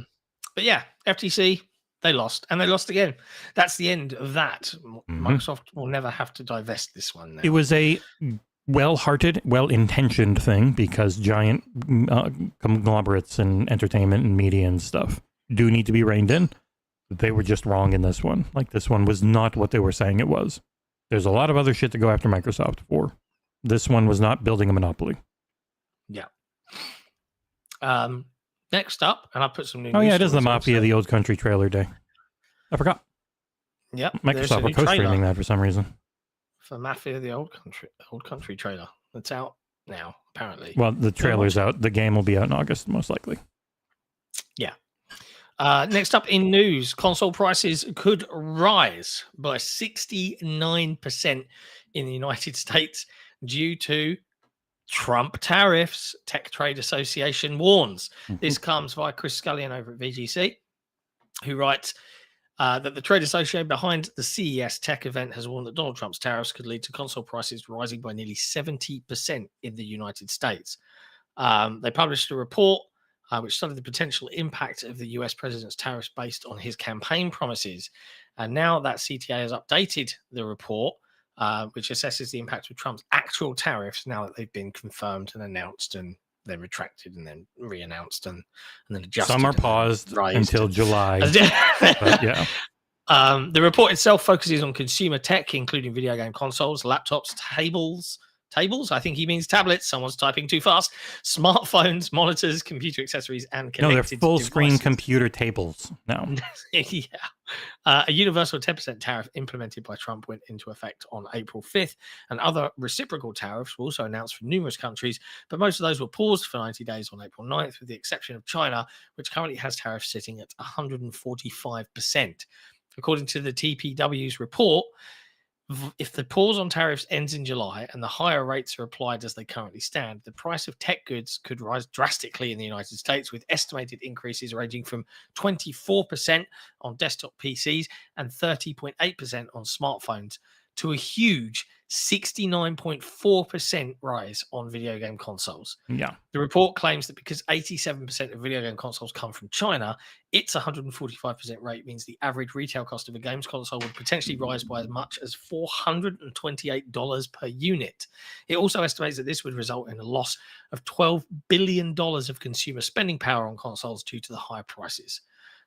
But yeah, FTC, they lost, and they lost again. That's the end of that. Microsoft will never have to divest this one now. It was a well-hearted, well-intentioned thing, because giant conglomerates and entertainment and media and stuff do need to be reined in. They were just wrong in this one. Like, this one was not what they were saying it was. There's a lot of other shit to go after Microsoft for. This one was not building a monopoly. Yeah. Next up, and I put some new. Oh yeah, it is the Mafia of the Old Country trailer day. I forgot. Yep. Microsoft were co-streaming that for some reason. For Mafia of the Old Country trailer. It's out now, apparently. Well, the trailer's out. The game will be out in August, most likely. Yeah. Next up in news, console prices could rise by 69% in the United States due to Trump tariffs. Tech Trade Association warns. This comes via Chris Scullion over at VGC, who writes that the trade association behind the CES tech event has warned that Donald Trump's tariffs could lead to console prices rising by nearly 70% in the United States. They published a report which studied the potential impact of the US president's tariffs based on his campaign promises. And now that CTA has updated the report, which assesses the impact of Trump's actual tariffs now that they've been confirmed and announced and then retracted and then re-announced and then adjusted. Some are paused until July. But yeah. The report itself focuses on consumer tech, including video game consoles, laptops, tables. I think he means tablets. Someone's typing too fast. Smartphones, monitors, computer accessories, and connected No, they're full-screen computer tables now. Yeah. A universal 10% tariff implemented by Trump went into effect on April 5th, and other reciprocal tariffs were also announced for numerous countries, but most of those were paused for 90 days on April 9th, with the exception of China, which currently has tariffs sitting at 145%. According to the TPW's report, if the pause on tariffs ends in July and the higher rates are applied as they currently stand, the price of tech goods could rise drastically in the United States, with estimated increases ranging from 24% on desktop PCs and 30.8% on smartphones to a huge 69.4% rise on video game consoles. Yeah. The report claims that because 87% of video game consoles come from China, its 145% rate means the average retail cost of a games console would potentially rise by as much as $428 per unit. It also estimates that this would result in a loss of $12 billion of consumer spending power on consoles due to the higher prices.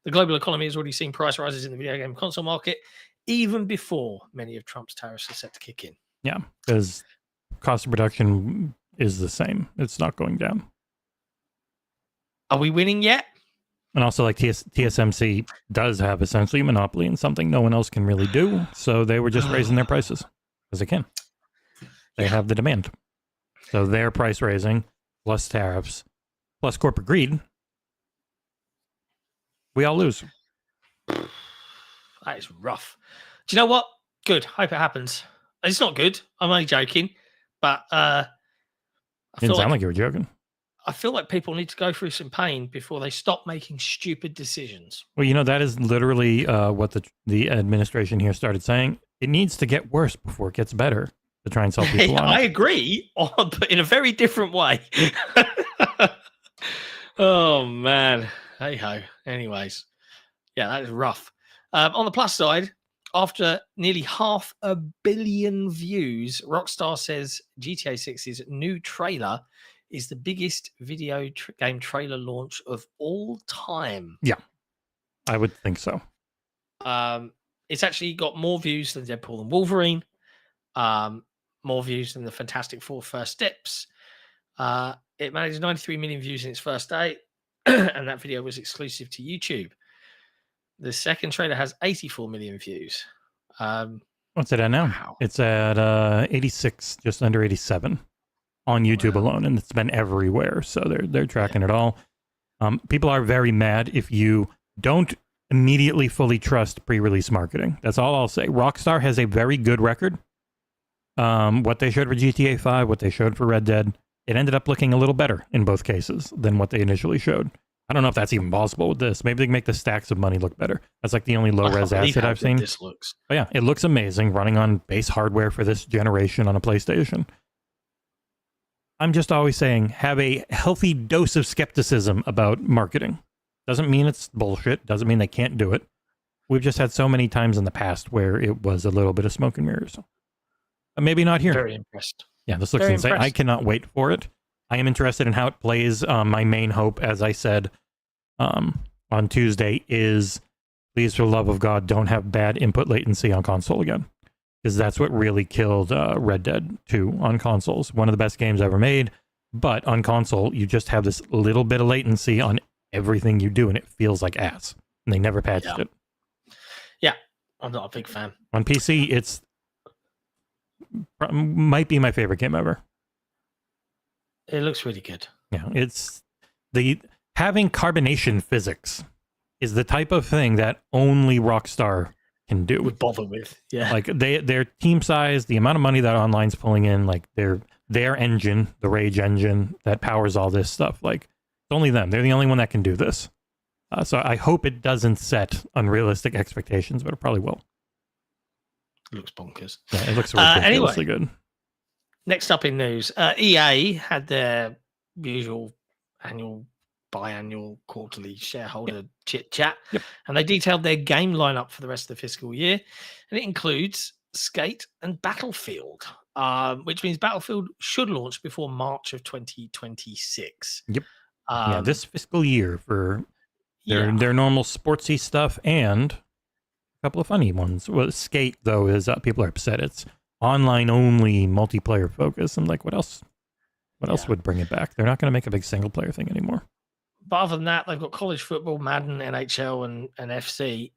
The global economy has already seen price rises in the video game console market, even before many of Trump's tariffs are set to kick in. Yeah, because cost of production is the same. It's not going down. Are we winning yet? And also, like, TSMC does have essentially a monopoly in something no one else can really do. So they were just raising their prices because they can. They have the demand. So their price raising, plus tariffs, plus corporate greed, we all lose. That is rough. Do you know what? Good. Hope it happens. It's not good. I'm only joking. But Didn't sound like you were joking. I feel like people need to go through some pain before they stop making stupid decisions. Well, you know, that is literally what the administration here started saying. It needs to get worse before it gets better to try and sell people on it. I agree, but in a very different way. Oh, man. Hey-ho. Anyways. Yeah, that is rough. On the plus side, after nearly 500 million views, Rockstar says GTA 6's new trailer is the biggest video game trailer launch of all time. Yeah, I would think so. It's actually got more views than Deadpool and Wolverine, more views than the Fantastic Four First Steps. It managed 93 million views in its first day, and that video was exclusive to YouTube. The second trailer has 84 million views. What's it at now? Wow. It's at 86, just under 87 on YouTube alone, and it's been everywhere. So they're tracking it all. People are very mad if you don't immediately fully trust pre-release marketing. That's all I'll say. Rockstar has a very good record. What they showed for GTA 5, what they showed for Red Dead, it ended up looking a little better in both cases than what they initially showed. I don't know if that's even possible with this. Maybe they can make the stacks of money look better. That's like the only low-res asset I've seen. This looks. But yeah, it looks amazing running on base hardware for this generation on a PlayStation. I'm just always saying, have a healthy dose of skepticism about marketing. Doesn't mean it's bullshit. Doesn't mean they can't do it. We've just had so many times in the past where it was a little bit of smoke and mirrors. Maybe not here. Very impressed. Yeah, this looks insane. I cannot wait for it. I am interested in how it plays. My main hope, as I said on Tuesday, is please, for the love of God, don't have bad input latency on console again. Because that's what really killed Red Dead 2 on consoles. One of the best games ever made. But on console, you just have this little bit of latency on everything you do, and it feels like ass. And they never patched it. Yeah, I'm not a big fan. On PC, it's might be my favorite game ever. It looks really good. Yeah, it's having carbonation physics is the type of thing that only Rockstar can do. Would bother with, yeah. Like their team size, the amount of money that online's pulling in, like their engine, the Rage engine that powers all this stuff. Like it's only them. They're the only one that can do this. So I hope it doesn't set unrealistic expectations, but it probably will. It looks bonkers. Yeah, it looks ridiculously good. Next up in news, EA had their usual annual, biannual, quarterly shareholder chit chat, and they detailed their game lineup for the rest of the fiscal year, and it includes Skate and Battlefield, which means Battlefield should launch before March of 2026. Yep. This fiscal year for their normal sportsy stuff and a couple of funny ones. Well, Skate though is people are upset. It's online only, multiplayer focus. I'm like, what else? What else would bring it back? They're not going to make a big single player thing anymore. But other than that, they've got college football, Madden, NHL, and FC.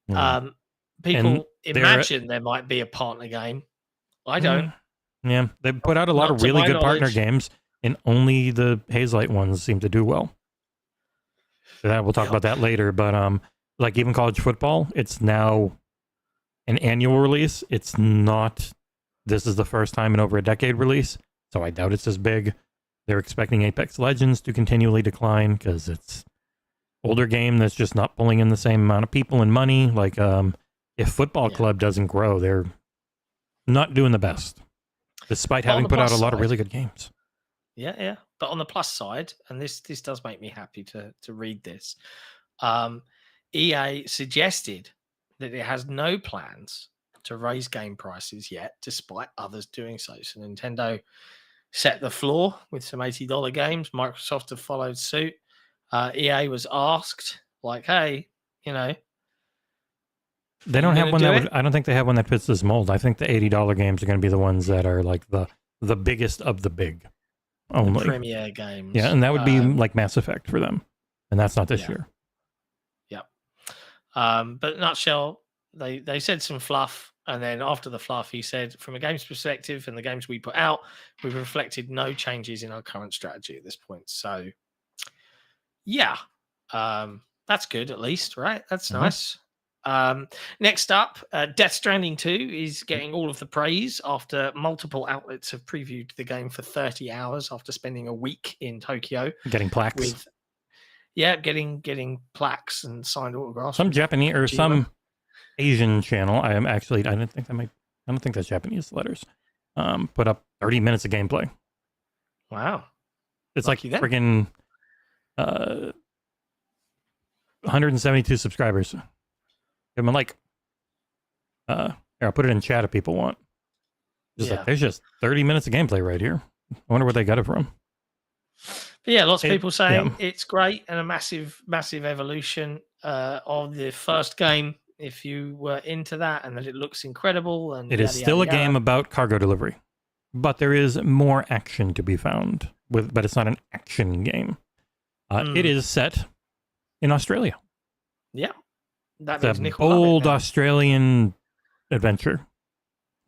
People imagine there might be a partner game. I don't. Yeah, they put out a lot of really good partner games, and only the Hazelight ones seem to do well. So that we'll talk about that later. But like even college football, it's now an annual release. It's not. This is the first time in over a decade release, so I doubt it's as big. They're expecting Apex Legends to continually decline because it's older game that's just not pulling in the same amount of people and money. Like if Football Club doesn't grow, they're not doing the best, despite having put out a lot of really good games. Yeah. But on the plus side, and this does make me happy to read this, EA suggested that it has no plans to raise game prices yet, despite others doing so. So Nintendo set the floor with some $80 games. Microsoft have followed suit. EA was asked, like, hey, they don't have one that I don't think they have one that fits this mold. I think the $80 games are going to be the ones that are like the biggest of the big. Only the premier games. Yeah, and that would be like Mass Effect for them. And that's not this year. Yep. But in a nutshell, they said some fluff, and then after the fluff, he said, from a games perspective and the games we put out, we've reflected no changes in our current strategy at this point. So, yeah, that's good at least, right? That's nice. Next up, Death Stranding 2 is getting all of the praise after multiple outlets have previewed the game for 30 hours after spending a week in Tokyo. Getting plaques. Getting plaques and signed autographs. Some Japanese or some Asian channel. I don't think that's Japanese letters. Put up 30 minutes of gameplay. Wow. It's lucky like friggin' 172 subscribers. Give them a like. Here, I'll put it in chat if people want. Like, there's just 30 minutes of gameplay right here. I wonder where they got it from. But yeah, lots of people saying it's great and a massive, massive evolution of the first game. If you were into that, and that it looks incredible, and it is still a game about cargo delivery, but there is more action to be found but it's not an action game. It is set in Australia. Yeah. That's a bold Australian adventure.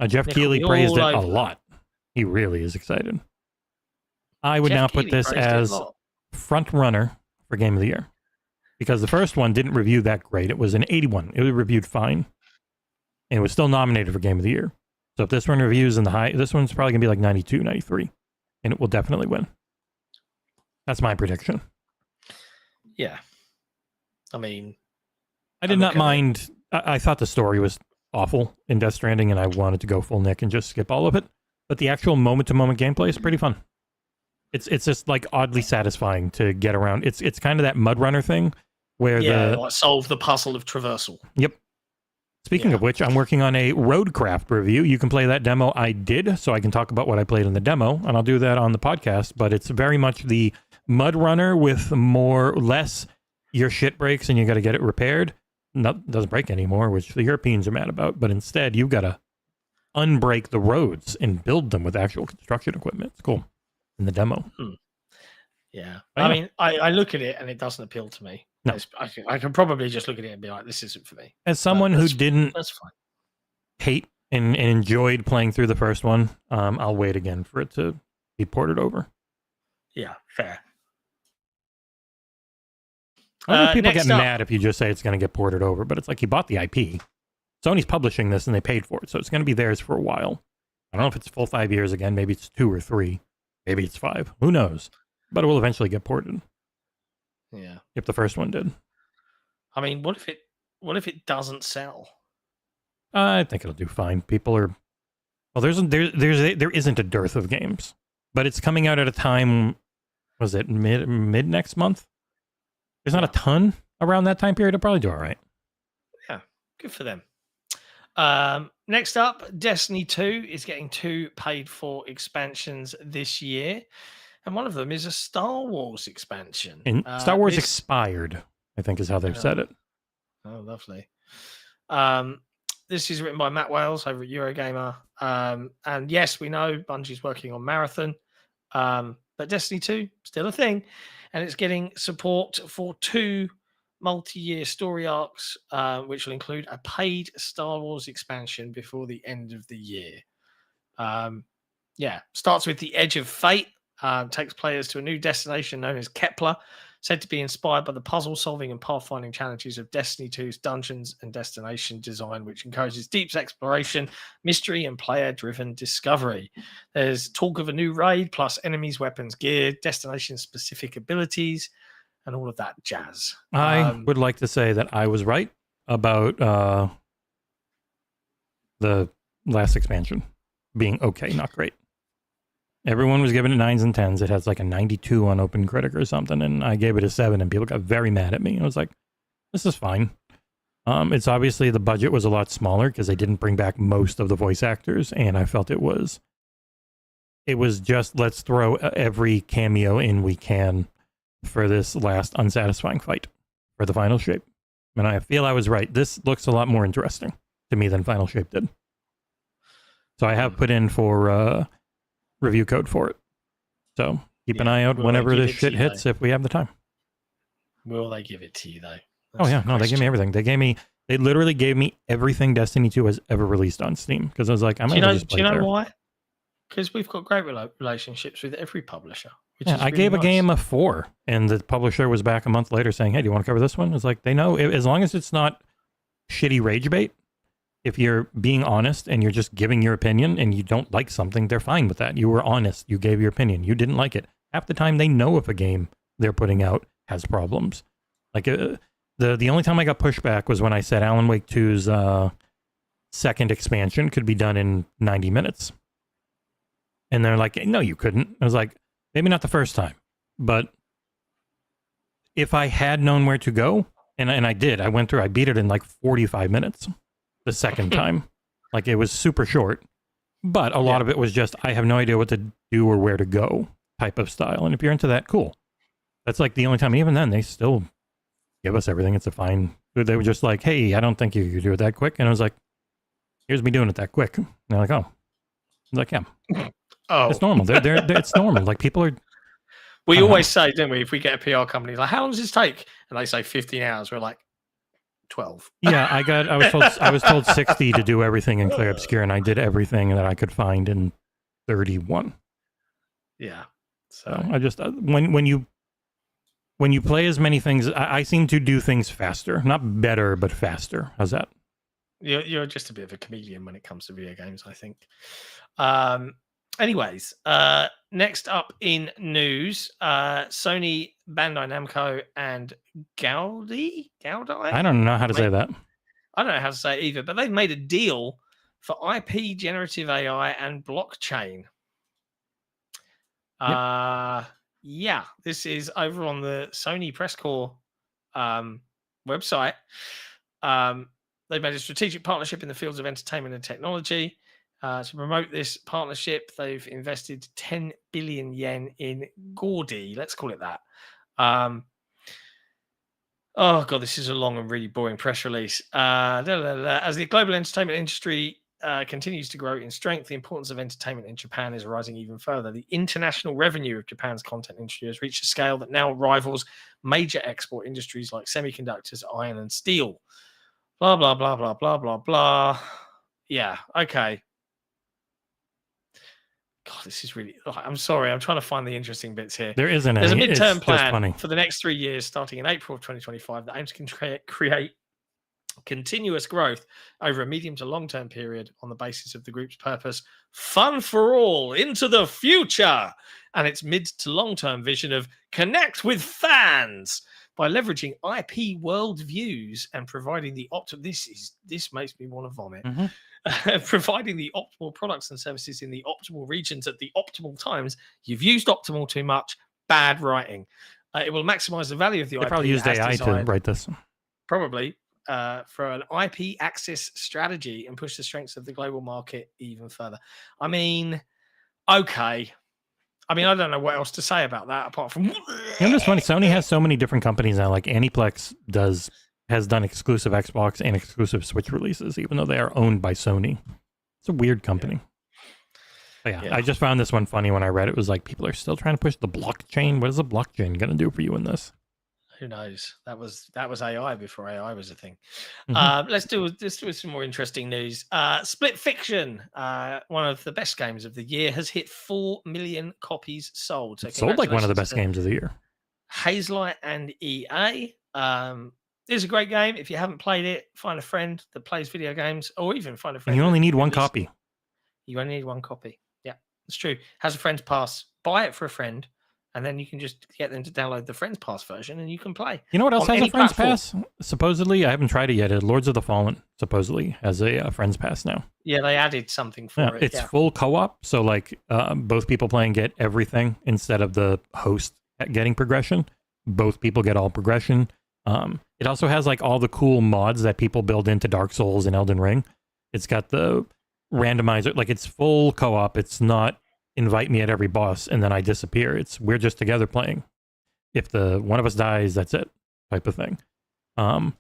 Jeff Keighley praised it a lot. He really is excited. I would now put this as front runner for Game of the Year, because the first one didn't review that great. It was an 81. It was reviewed fine, and it was still nominated for Game of the Year. So if this one reviews in the high, this one's probably going to be like 92, 93, and it will definitely win. That's my prediction. Yeah. I mean, I did not mind. I thought the story was awful in Death Stranding, and I wanted to go full Nick and just skip all of it. But the actual moment-to-moment gameplay is pretty fun. It's just like oddly satisfying to get around. It's kind of that Mud Runner thing where like solve the puzzle of traversal. Yep. Speaking of which, I'm working on a Roadcraft review. You can play that demo I did, so I can talk about what I played in the demo, and I'll do that on the podcast, but it's very much the Mud Runner with less your shit breaks and you got to get it repaired. Doesn't break anymore, which the Europeans are mad about, but instead you've got to unbreak the roads and build them with actual construction equipment. It's cool in the demo. Yeah. I mean, I look at it and it doesn't appeal to me. No. I can probably just look at it and be like, this isn't for me. As someone who didn't that's fine. hate and enjoyed playing through the first one, I'll wait again for it to be ported over. Yeah, fair. I know people get mad if you just say it's going to get ported over, but it's like you bought the IP. Sony's publishing this and they paid for it, so it's going to be theirs for a while. I don't know if it's full 5 years again. Maybe it's 2 or 3. Maybe it's 5. Who knows? But it will eventually get ported. Yeah. If the first one did. I mean, what if it doesn't sell? I think it'll do fine. People are... Well, there isn't a dearth of games. But it's coming out at a time... Was it mid next month? There's not a ton around that time period. It'll probably do all right. Yeah. Good for them. Next up, Destiny 2 is getting 2 paid-for expansions this year. And one of them is a Star Wars expansion. And Star Wars expired, I think is how they've said it. Oh, lovely. This is written by Matt Wales over at Eurogamer. And yes, we know Bungie's working on Marathon. But Destiny 2, still a thing. And it's getting support for 2 multi-year story arcs, which will include a paid Star Wars expansion before the end of the year. Starts with the Edge of Fate. Takes players to a new destination known as Kepler, said to be inspired by the puzzle-solving and pathfinding challenges of Destiny 2's dungeons and destination design, which encourages deep exploration, mystery, and player-driven discovery. There's talk of a new raid, plus enemies, weapons, gear, destination-specific abilities, and all of that jazz. I would like to say that I was right about the last expansion being okay, not great. Everyone was giving it 9s and 10s. It has like a 92 on OpenCritic or something, and I gave it a 7, and people got very mad at me. I was like, this is fine. It's obviously the budget was a lot smaller because they didn't bring back most of the voice actors, and I felt it was just let's throw every cameo in we can for this last unsatisfying fight for the final shape. And I feel I was right. This looks a lot more interesting to me than Final Shape did. So I have put in for review code for it. So keep an eye out whenever this shit hits if we have the time. Will they give it to you though? That's they gave me everything. They literally gave me everything Destiny 2 has ever released on Steam because I was like, do you know why? Because we've got great relationships with every publisher. I gave a game a 4 and the publisher was back a month later saying, hey, do you want to cover this one? It's like, they know as long as it's not shitty rage bait, if you're being honest and you're just giving your opinion and you don't like something, they're fine with that. You were honest. You gave your opinion. You didn't like it. Half the time they know if a game they're putting out has problems. Like the only time I got pushback was when I said Alan Wake 2's second expansion could be done in 90 minutes. And they're like, no, you couldn't. I was like, maybe not the first time, but if I had known where to go, and I did, I beat it in like 45 minutes. The second time. Like, it was super short, but a lot of it was just, I have no idea what to do or where to go type of style. And if you're into that, cool. That's like the only time. Even then, they still give us everything. It's a fine. They were just like, hey, I don't think you could do it that quick. And I was like, here's me doing it that quick. And they're like, oh. I'm like, yeah. Oh. It's normal. It's normal. Like, people are... We always say, don't we, if we get a PR company, like, how long does this take? And they say 15 hours. We're like, 12. Yeah, I was told 60 to do everything in Clear Obscure, and I did everything that I could find in 31. Yeah. So I just when you play as many things, I seem to do things faster, not better, but faster. How's that? You're just a bit of a comedian when it comes to video games, I think. Anyways, next up in news, Sony, Bandai Namco, and Gaudi? I don't know how to say that. I don't know how to say it either, but they've made a deal for IP, generative AI, and blockchain. Yep. Yeah, this is over on the Sony press corps website. They've made a strategic partnership in the fields of entertainment and technology. To promote this partnership, they've invested 10 billion yen in Gordy. Let's call it that. Oh, God, this is a long and really boring press release. As the global entertainment industry continues to grow in strength, the importance of entertainment in Japan is rising even further. The international revenue of Japan's content industry has reached a scale that now rivals major export industries like semiconductors, iron, and steel. Blah, blah, blah, blah, blah, blah, blah. Yeah, okay. God, this is really... I'm sorry, I'm trying to find the interesting bits here. There's a midterm plan for the next 3 years, starting in April of 2025, that aims to create continuous growth over a medium to long-term period on the basis of the group's purpose, fun for all into the future, and its mid to long-term vision of connect with fans by leveraging IP world views and providing the this makes me want to vomit. Providing the optimal products and services in the optimal regions at the optimal times. You've used optimal too much. Bad writing. It will maximize the value of the IP. They probably used AI to write this. Probably for an IP access strategy and push the strengths of the global market even further. I mean, okay. I mean, I don't know what else to say about that apart from... It's funny. Sony has so many different companies now. Like Aniplex has done exclusive Xbox and exclusive Switch releases, even though they are owned by Sony. It's a weird company. Yeah. I just found this one funny when I read it. It was like, people are still trying to push the blockchain. What is the blockchain going to do for you in this? Who knows? That was AI before AI was a thing. Let's do some more interesting news. Split Fiction, one of the best games of the year, has hit 4 million copies sold. So sold like one of the best games of the year. Hazelight and EA. It's a great game. If you haven't played it, find a friend that plays video games, or even find a friend. And you only need one copy. You only need one copy. Yeah, it's true. Has a friend's pass. Buy it for a friend, and then you can just get them to download the friend's pass version, and you can play. You know what else has a friend's pass? Supposedly, I haven't tried it yet. Lords of the Fallen supposedly has a friend's pass now. Yeah, they added something for it. It's full co-op, so like both people playing get everything instead of the host getting progression. Both people get all progression. It also has like all the cool mods that people build into Dark Souls and Elden Ring. It's got the randomizer, like it's full co-op. It's not invite me at every boss and then I disappear. We're just together playing. If the one of us dies, that's it, type of thing. And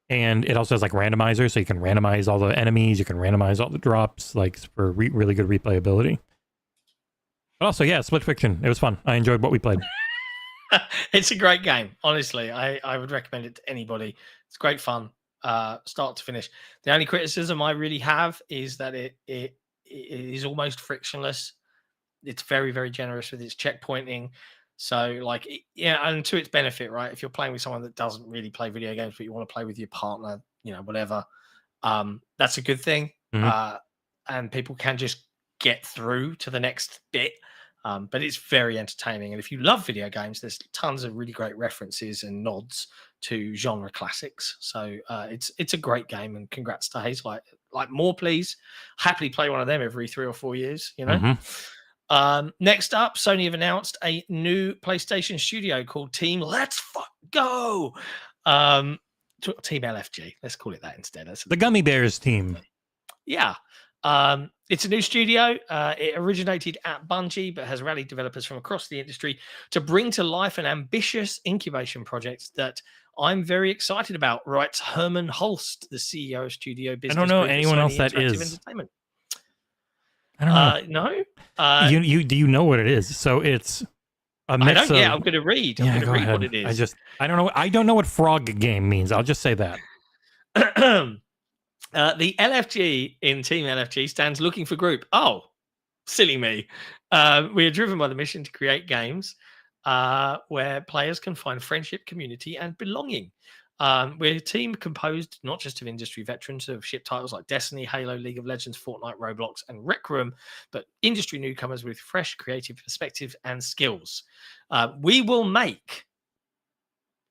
it also has like randomizers, so you can randomize all the enemies, you can randomize all the drops, like for really good replayability. But also, yeah, Split Fiction. It was fun. I enjoyed what we played. It's a great game. Honestly, I would recommend it to anybody. It's great fun, start to finish. The only criticism I really have is that it is almost frictionless. It's very, very generous with its checkpointing. So, like, and to its benefit, right? If you're playing with someone that doesn't really play video games, but you want to play with your partner, whatever, that's a good thing. And people can just get through to the next bit. But it's very entertaining. And if you love video games, there's tons of really great references and nods to genre classics. So it's a great game, and congrats to Hazelight. Like, more, please. Happily play one of them every 3 or 4 years, Next up, Sony have announced a new PlayStation studio called teamLFG. teamLFG. Let's call it that instead. That's the Gummy Bears team. Yeah. It's a new studio. It originated at Bungie, but has rallied developers from across the industry to bring to life an ambitious incubation project that I'm very excited about, writes Herman Holst, the CEO of Studio Business. I don't know anyone else that is. I don't know. No? Do you know what it is? So it's a mix of... I'm going to read. I'm going to read what it is. I don't know what frog game means. I'll just say that. The LFG in Team LFG stands looking for group. Oh, silly me. We are driven by the mission to create games where players can find friendship, community, and belonging. We're a team composed not just of industry veterans who have shipped titles like Destiny, Halo, League of Legends, Fortnite, Roblox, and Rec Room, but industry newcomers with fresh creative perspective and skills. We will make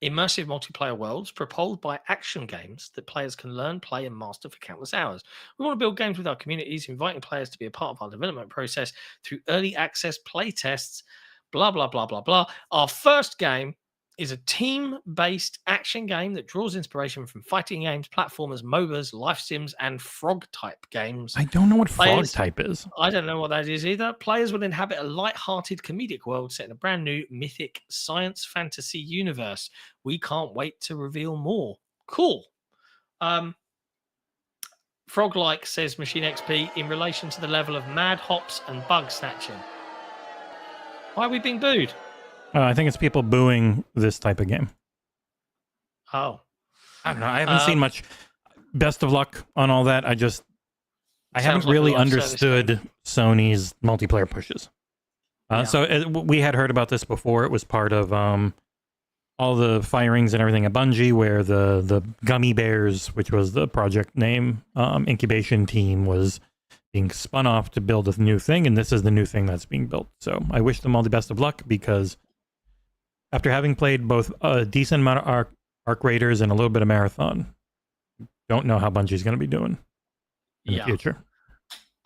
immersive multiplayer worlds propelled by action games that players can learn, play, and master for countless hours. We want to build games with our communities, inviting players to be a part of our development process through early access play tests, blah, blah, blah, blah, blah. Our first game is a team-based action game that draws inspiration from fighting games, platformers, MOBAs, life sims, and frog-type games. I don't know what frog-type is. I don't know what that is either. Players will inhabit a light-hearted comedic world set in a brand new mythic science fantasy universe. We can't wait to reveal more. Cool. Frog-like, says Machine XP, in relation to the level of mad hops and bug snatching. Why are we being booed? I think it's people booing this type of game. Oh. I don't know. I haven't seen much. Best of luck on all that. I haven't really understood Sony's multiplayer pushes. So we had heard about this before. It was part of all the firings and everything at Bungie, where the Gummy Bears, which was the project name, incubation team, was being spun off to build a new thing, and this is the new thing that's being built. So I wish them all the best of luck, because after having played both a decent amount of Arc Raiders and a little bit of Marathon, don't know how Bungie's going to be doing in the future.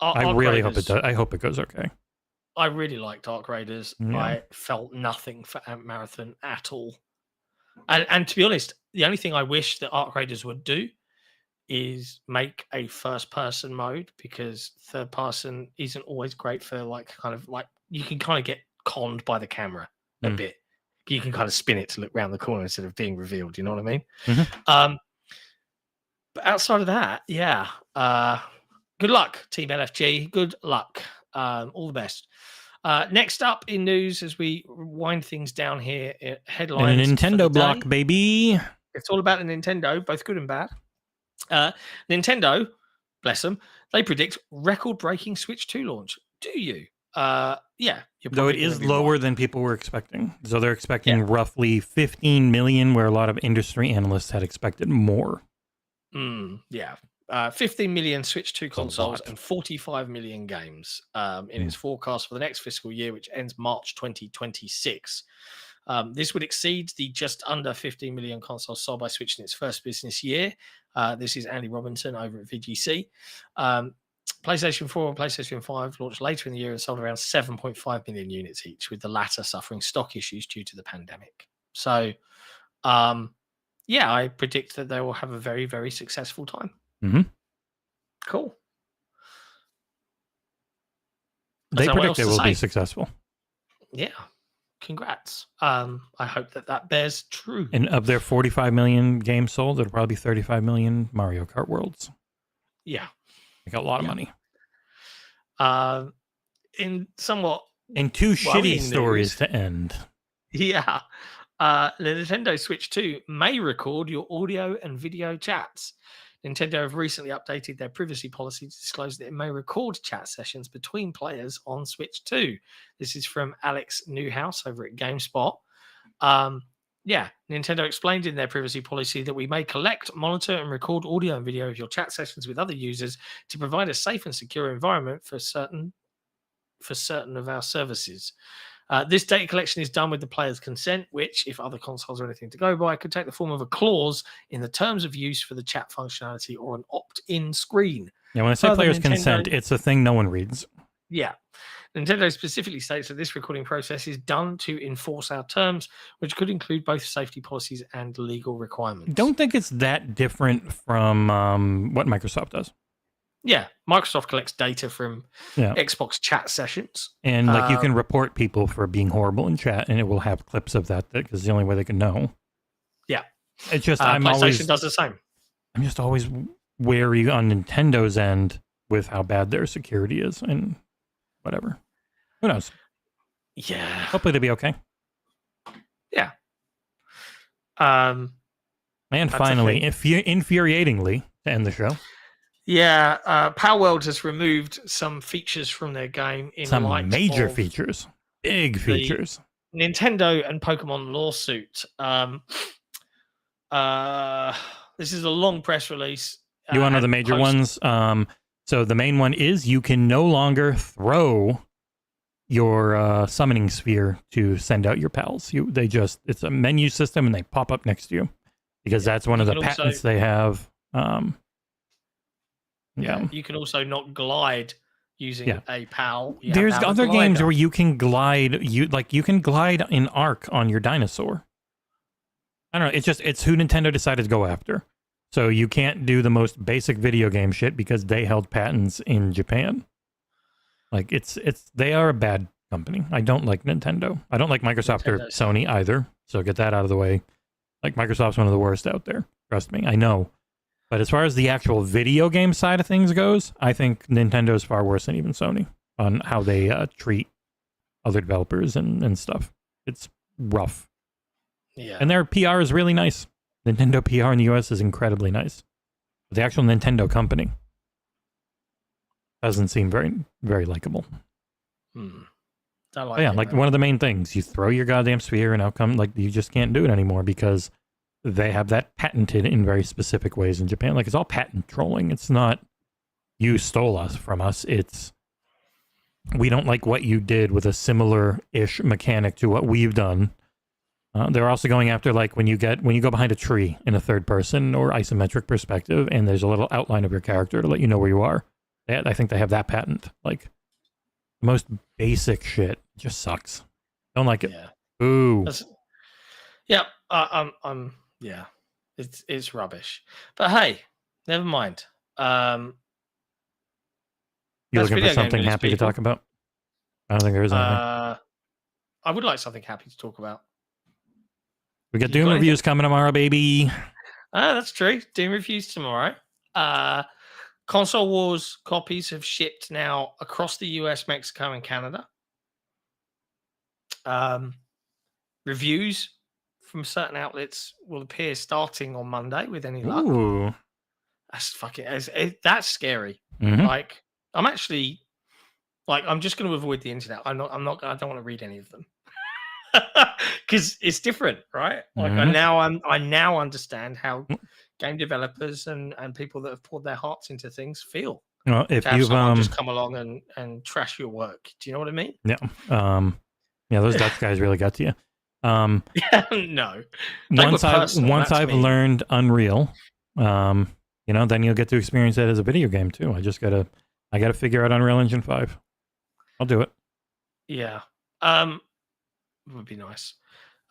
I really hope it does. I hope it goes okay. I really liked Arc Raiders. Yeah. I felt nothing for Marathon at all. And to be honest, the only thing I wish that Arc Raiders would do is make a first-person mode, because third-person isn't always great for you can kind of get conned by the camera a bit. You can kind of spin it to look around the corner instead of being revealed. You know what I mean? Mm-hmm. But outside of that, yeah. Good luck, teamLFG. Good luck. All the best. Next up in news, as we wind things down here, headlines. And a Nintendo block, baby. It's all about the Nintendo, both good and bad. Nintendo, bless them, they predict record-breaking Switch 2 launch. Do you? Yeah. Though it is lower than people were expecting. So they're expecting roughly 15 million, where a lot of industry analysts had expected more. 15 million Switch 2 consoles and 45 million games in its forecast for the next fiscal year, which ends March 2026. This would exceed the just under 15 million consoles sold by Switch in its first business year. This is Andy Robinson over at VGC. PlayStation 4 and PlayStation 5 launched later in the year and sold around 7.5 million units each, with the latter suffering stock issues due to the pandemic. So, I predict that they will have a very, very successful time. Mm-hmm. Cool. They predict they will be successful. Yeah. Congrats. I hope that bears true. And of their 45 million games sold, it'll probably be 35 million Mario Kart Worlds. Yeah. They got a lot of money. In somewhat... And two shitty stories to end. Yeah. The Nintendo Switch 2 may record your audio and video chats. Nintendo have recently updated their privacy policy to disclose that it may record chat sessions between players on Switch 2. This is from Alex Newhouse over at GameSpot. Nintendo explained in their privacy policy that we may collect, monitor, and record audio and video of your chat sessions with other users to provide a safe and secure environment for certain of our services. This data collection is done with the player's consent, which, if other consoles are anything to go by, could take the form of a clause in the terms of use for the chat functionality or an opt-in screen. Yeah, when I say player's consent, it's a thing no one reads. Yeah. Nintendo specifically states that this recording process is done to enforce our terms, which could include both safety policies and legal requirements. Don't think it's that different from what Microsoft does. Yeah, Microsoft collects data from Xbox chat sessions. And you can report people for being horrible in chat, and it will have clips of that because it's the only way they can know. Yeah. It's just PlayStation does the same. I'm just always wary on Nintendo's end with how bad their security is and whatever. Who knows? Yeah. Hopefully they'll be okay. Yeah. And finally, infuriatingly, to end the show. Yeah, Power World has removed some features from their game in some major features, big features. Nintendo and Pokemon lawsuit. This is a long press release. You want to know the major ones? So the main one is you can no longer throw your summoning sphere to send out your pals. It's a menu system and they pop up next to you because that's one of the patents they have. Yeah, you can also not glide using a PAL. There's other games where you can glide. You can glide in Ark on your dinosaur. I don't know. It's who Nintendo decided to go after. So you can't do the most basic video game shit because they held patents in Japan. Like they are a bad company. I don't like Nintendo. I don't like Microsoft or Sony either. So get that out of the way. Like Microsoft's one of the worst out there. Trust me. I know. But as far as the actual video game side of things goes, I think Nintendo is far worse than even Sony on how they treat other developers and stuff. It's rough. Yeah. And their PR is really nice. Nintendo PR in the US is incredibly nice. But the actual Nintendo company doesn't seem very, very likable. Don't like yeah, like one of the main things, you throw your goddamn sphere and outcome, like you just can't do it anymore because they have that patented in very specific ways in Japan. Like it's all patent trolling. It's not you stole us from us. It's we don't like what you did with a similar-ish mechanic to what we've done. They're also going after like when you go behind a tree in a third person or isometric perspective and there's a little outline of your character to let you know where you are. I think they have that patent. Like the most basic shit just sucks. Don't like it. Yeah. Ooh. Yeah. Yeah. It's rubbish. But hey, never mind. You looking for something happy to talk about? I don't think there is anything. I would like something happy to talk about. We got Doom reviews coming tomorrow, baby. That's true. Doom reviews tomorrow. Console Wars copies have shipped now across the US, Mexico, and Canada. Reviews from certain outlets will appear starting on Monday with any luck. Ooh. That's fucking that's scary. Mm-hmm. Like I'm actually I'm just going to avoid the internet. I don't want to read any of them. Because it's different, right? Like I now understand how game developers and people that have poured their hearts into things feel. Well, if you've just come along and trash your work, do you know what I mean? Yeah, yeah, those Dutch guys really got to you. No. Once I've learned Unreal, then you'll get to experience that as a video game too. I gotta figure out Unreal Engine 5. I'll do it. Yeah. Would be nice.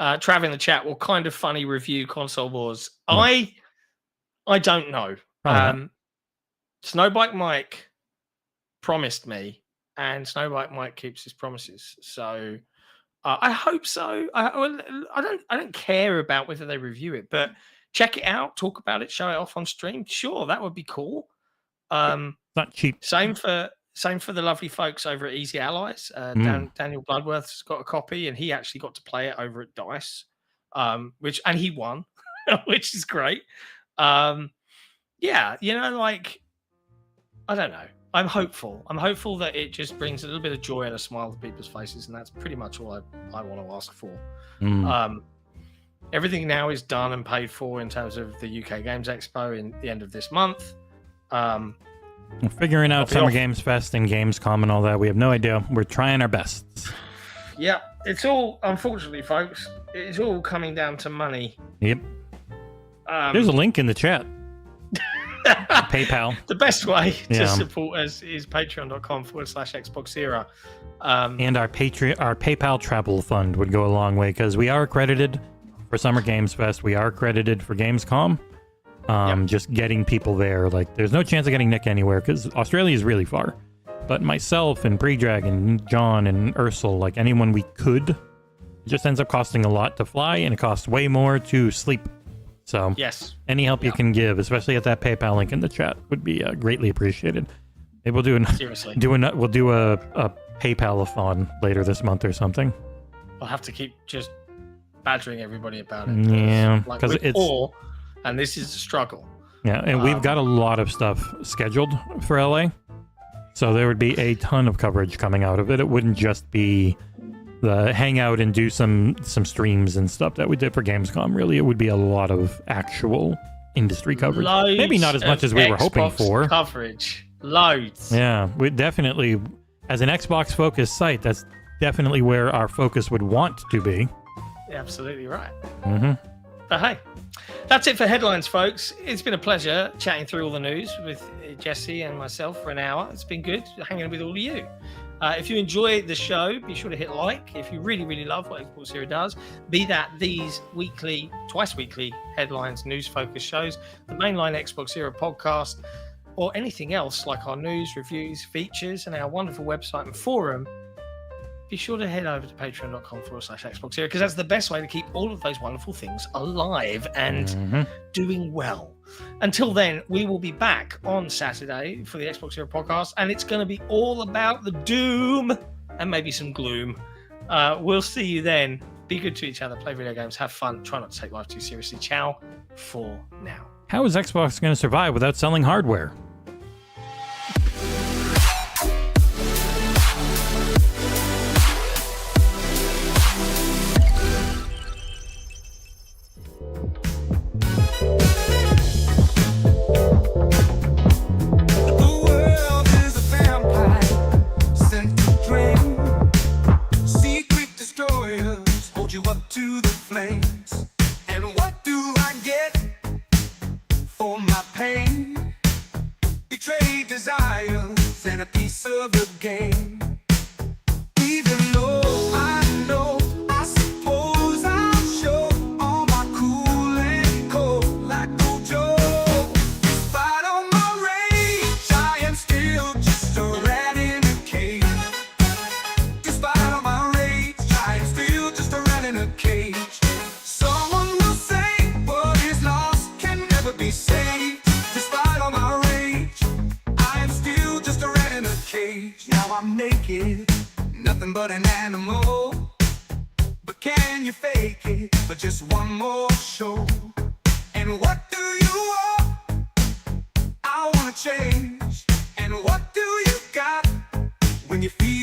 Trav in the chat will kind of funny review Console Wars. I don't know. Snowbike Mike promised me, and Snowbike Mike keeps his promises. So I hope so. I don't care about whether they review it, but check it out, talk about it, show it off on stream. Sure, that would be cool. Not cheap. Same for the lovely folks over at Easy Allies. Daniel Bloodworth's got a copy, and he actually got to play it over at DICE, and he won, which is great. Yeah, I don't know. I'm hopeful. I'm hopeful that it just brings a little bit of joy and a smile to people's faces, and that's pretty much all I want to ask for. Everything now is done and paid for in terms of the UK Games Expo in the end of this month. We're figuring out Summer Games Fest and Gamescom and all that. We have no idea. We're trying our best. Yeah, it's all, unfortunately, folks, it's all coming down to money. Yep. There's a link in the chat. PayPal. The best way to support us is patreon.com/Xbox Era. And our PayPal travel fund would go a long way because we are accredited for Summer Games Fest. We are accredited for Gamescom. Just getting people there, there's no chance of getting Nick anywhere because Australia is really far. But myself and Pre-Dragon, John and Ursel, anyone we could, it just ends up costing a lot to fly, and it costs way more to sleep. So yes, any help you can give, especially at that PayPal link in the chat, would be greatly appreciated. Maybe we'll do a PayPal-a-thon later this month or something. I'll have to keep just badgering everybody about it. Yeah, because it's and this is a struggle. Yeah, and we've got a lot of stuff scheduled for LA. So there would be a ton of coverage coming out of it. It wouldn't just be the hangout and do some streams and stuff that we did for Gamescom. Really, it would be a lot of actual industry coverage. Maybe not as much as we were hoping for. Coverage. Loads. Yeah, we definitely, as an Xbox-focused site, that's definitely where our focus would want to be. Absolutely right. But hey, that's it for headlines, folks. It's been a pleasure chatting through all the news with Jesse and myself for an hour. It's been good hanging with all of you. If you enjoy the show, be sure to hit like. If you really, really love what Xbox Era does, be that these weekly, twice weekly headlines, news-focused shows, the mainline Xbox Era podcast, or anything else like our news, reviews, features, and our wonderful website and forum, be sure to head over to patreon.com/Xbox Era, because that's the best way to keep all of those wonderful things alive and doing well. Until then, we will be back on Saturday for the Xbox Era podcast, and it's going to be all about the doom and maybe some gloom. We'll see you then. Be good to each other, play video games, have fun, try not to take life too seriously. Ciao for now. How is Xbox going to survive without selling hardware? To the flames, and what do I get for my pain? Betrayed desires and a piece of the game. Even though I know, I suppose I'll show all my cool and cold like old Joe. Despite all my rage, I am still just a rat in a cage. Despite all my rage, I am still just a rat in a cage. Someone will say what is lost can never be saved. Despite all my rage, I am still just a rat in a cage. Now I'm naked, nothing but an animal. But can you fake it for just one more show? And what do you want? I wanna change. And what do you got when you feel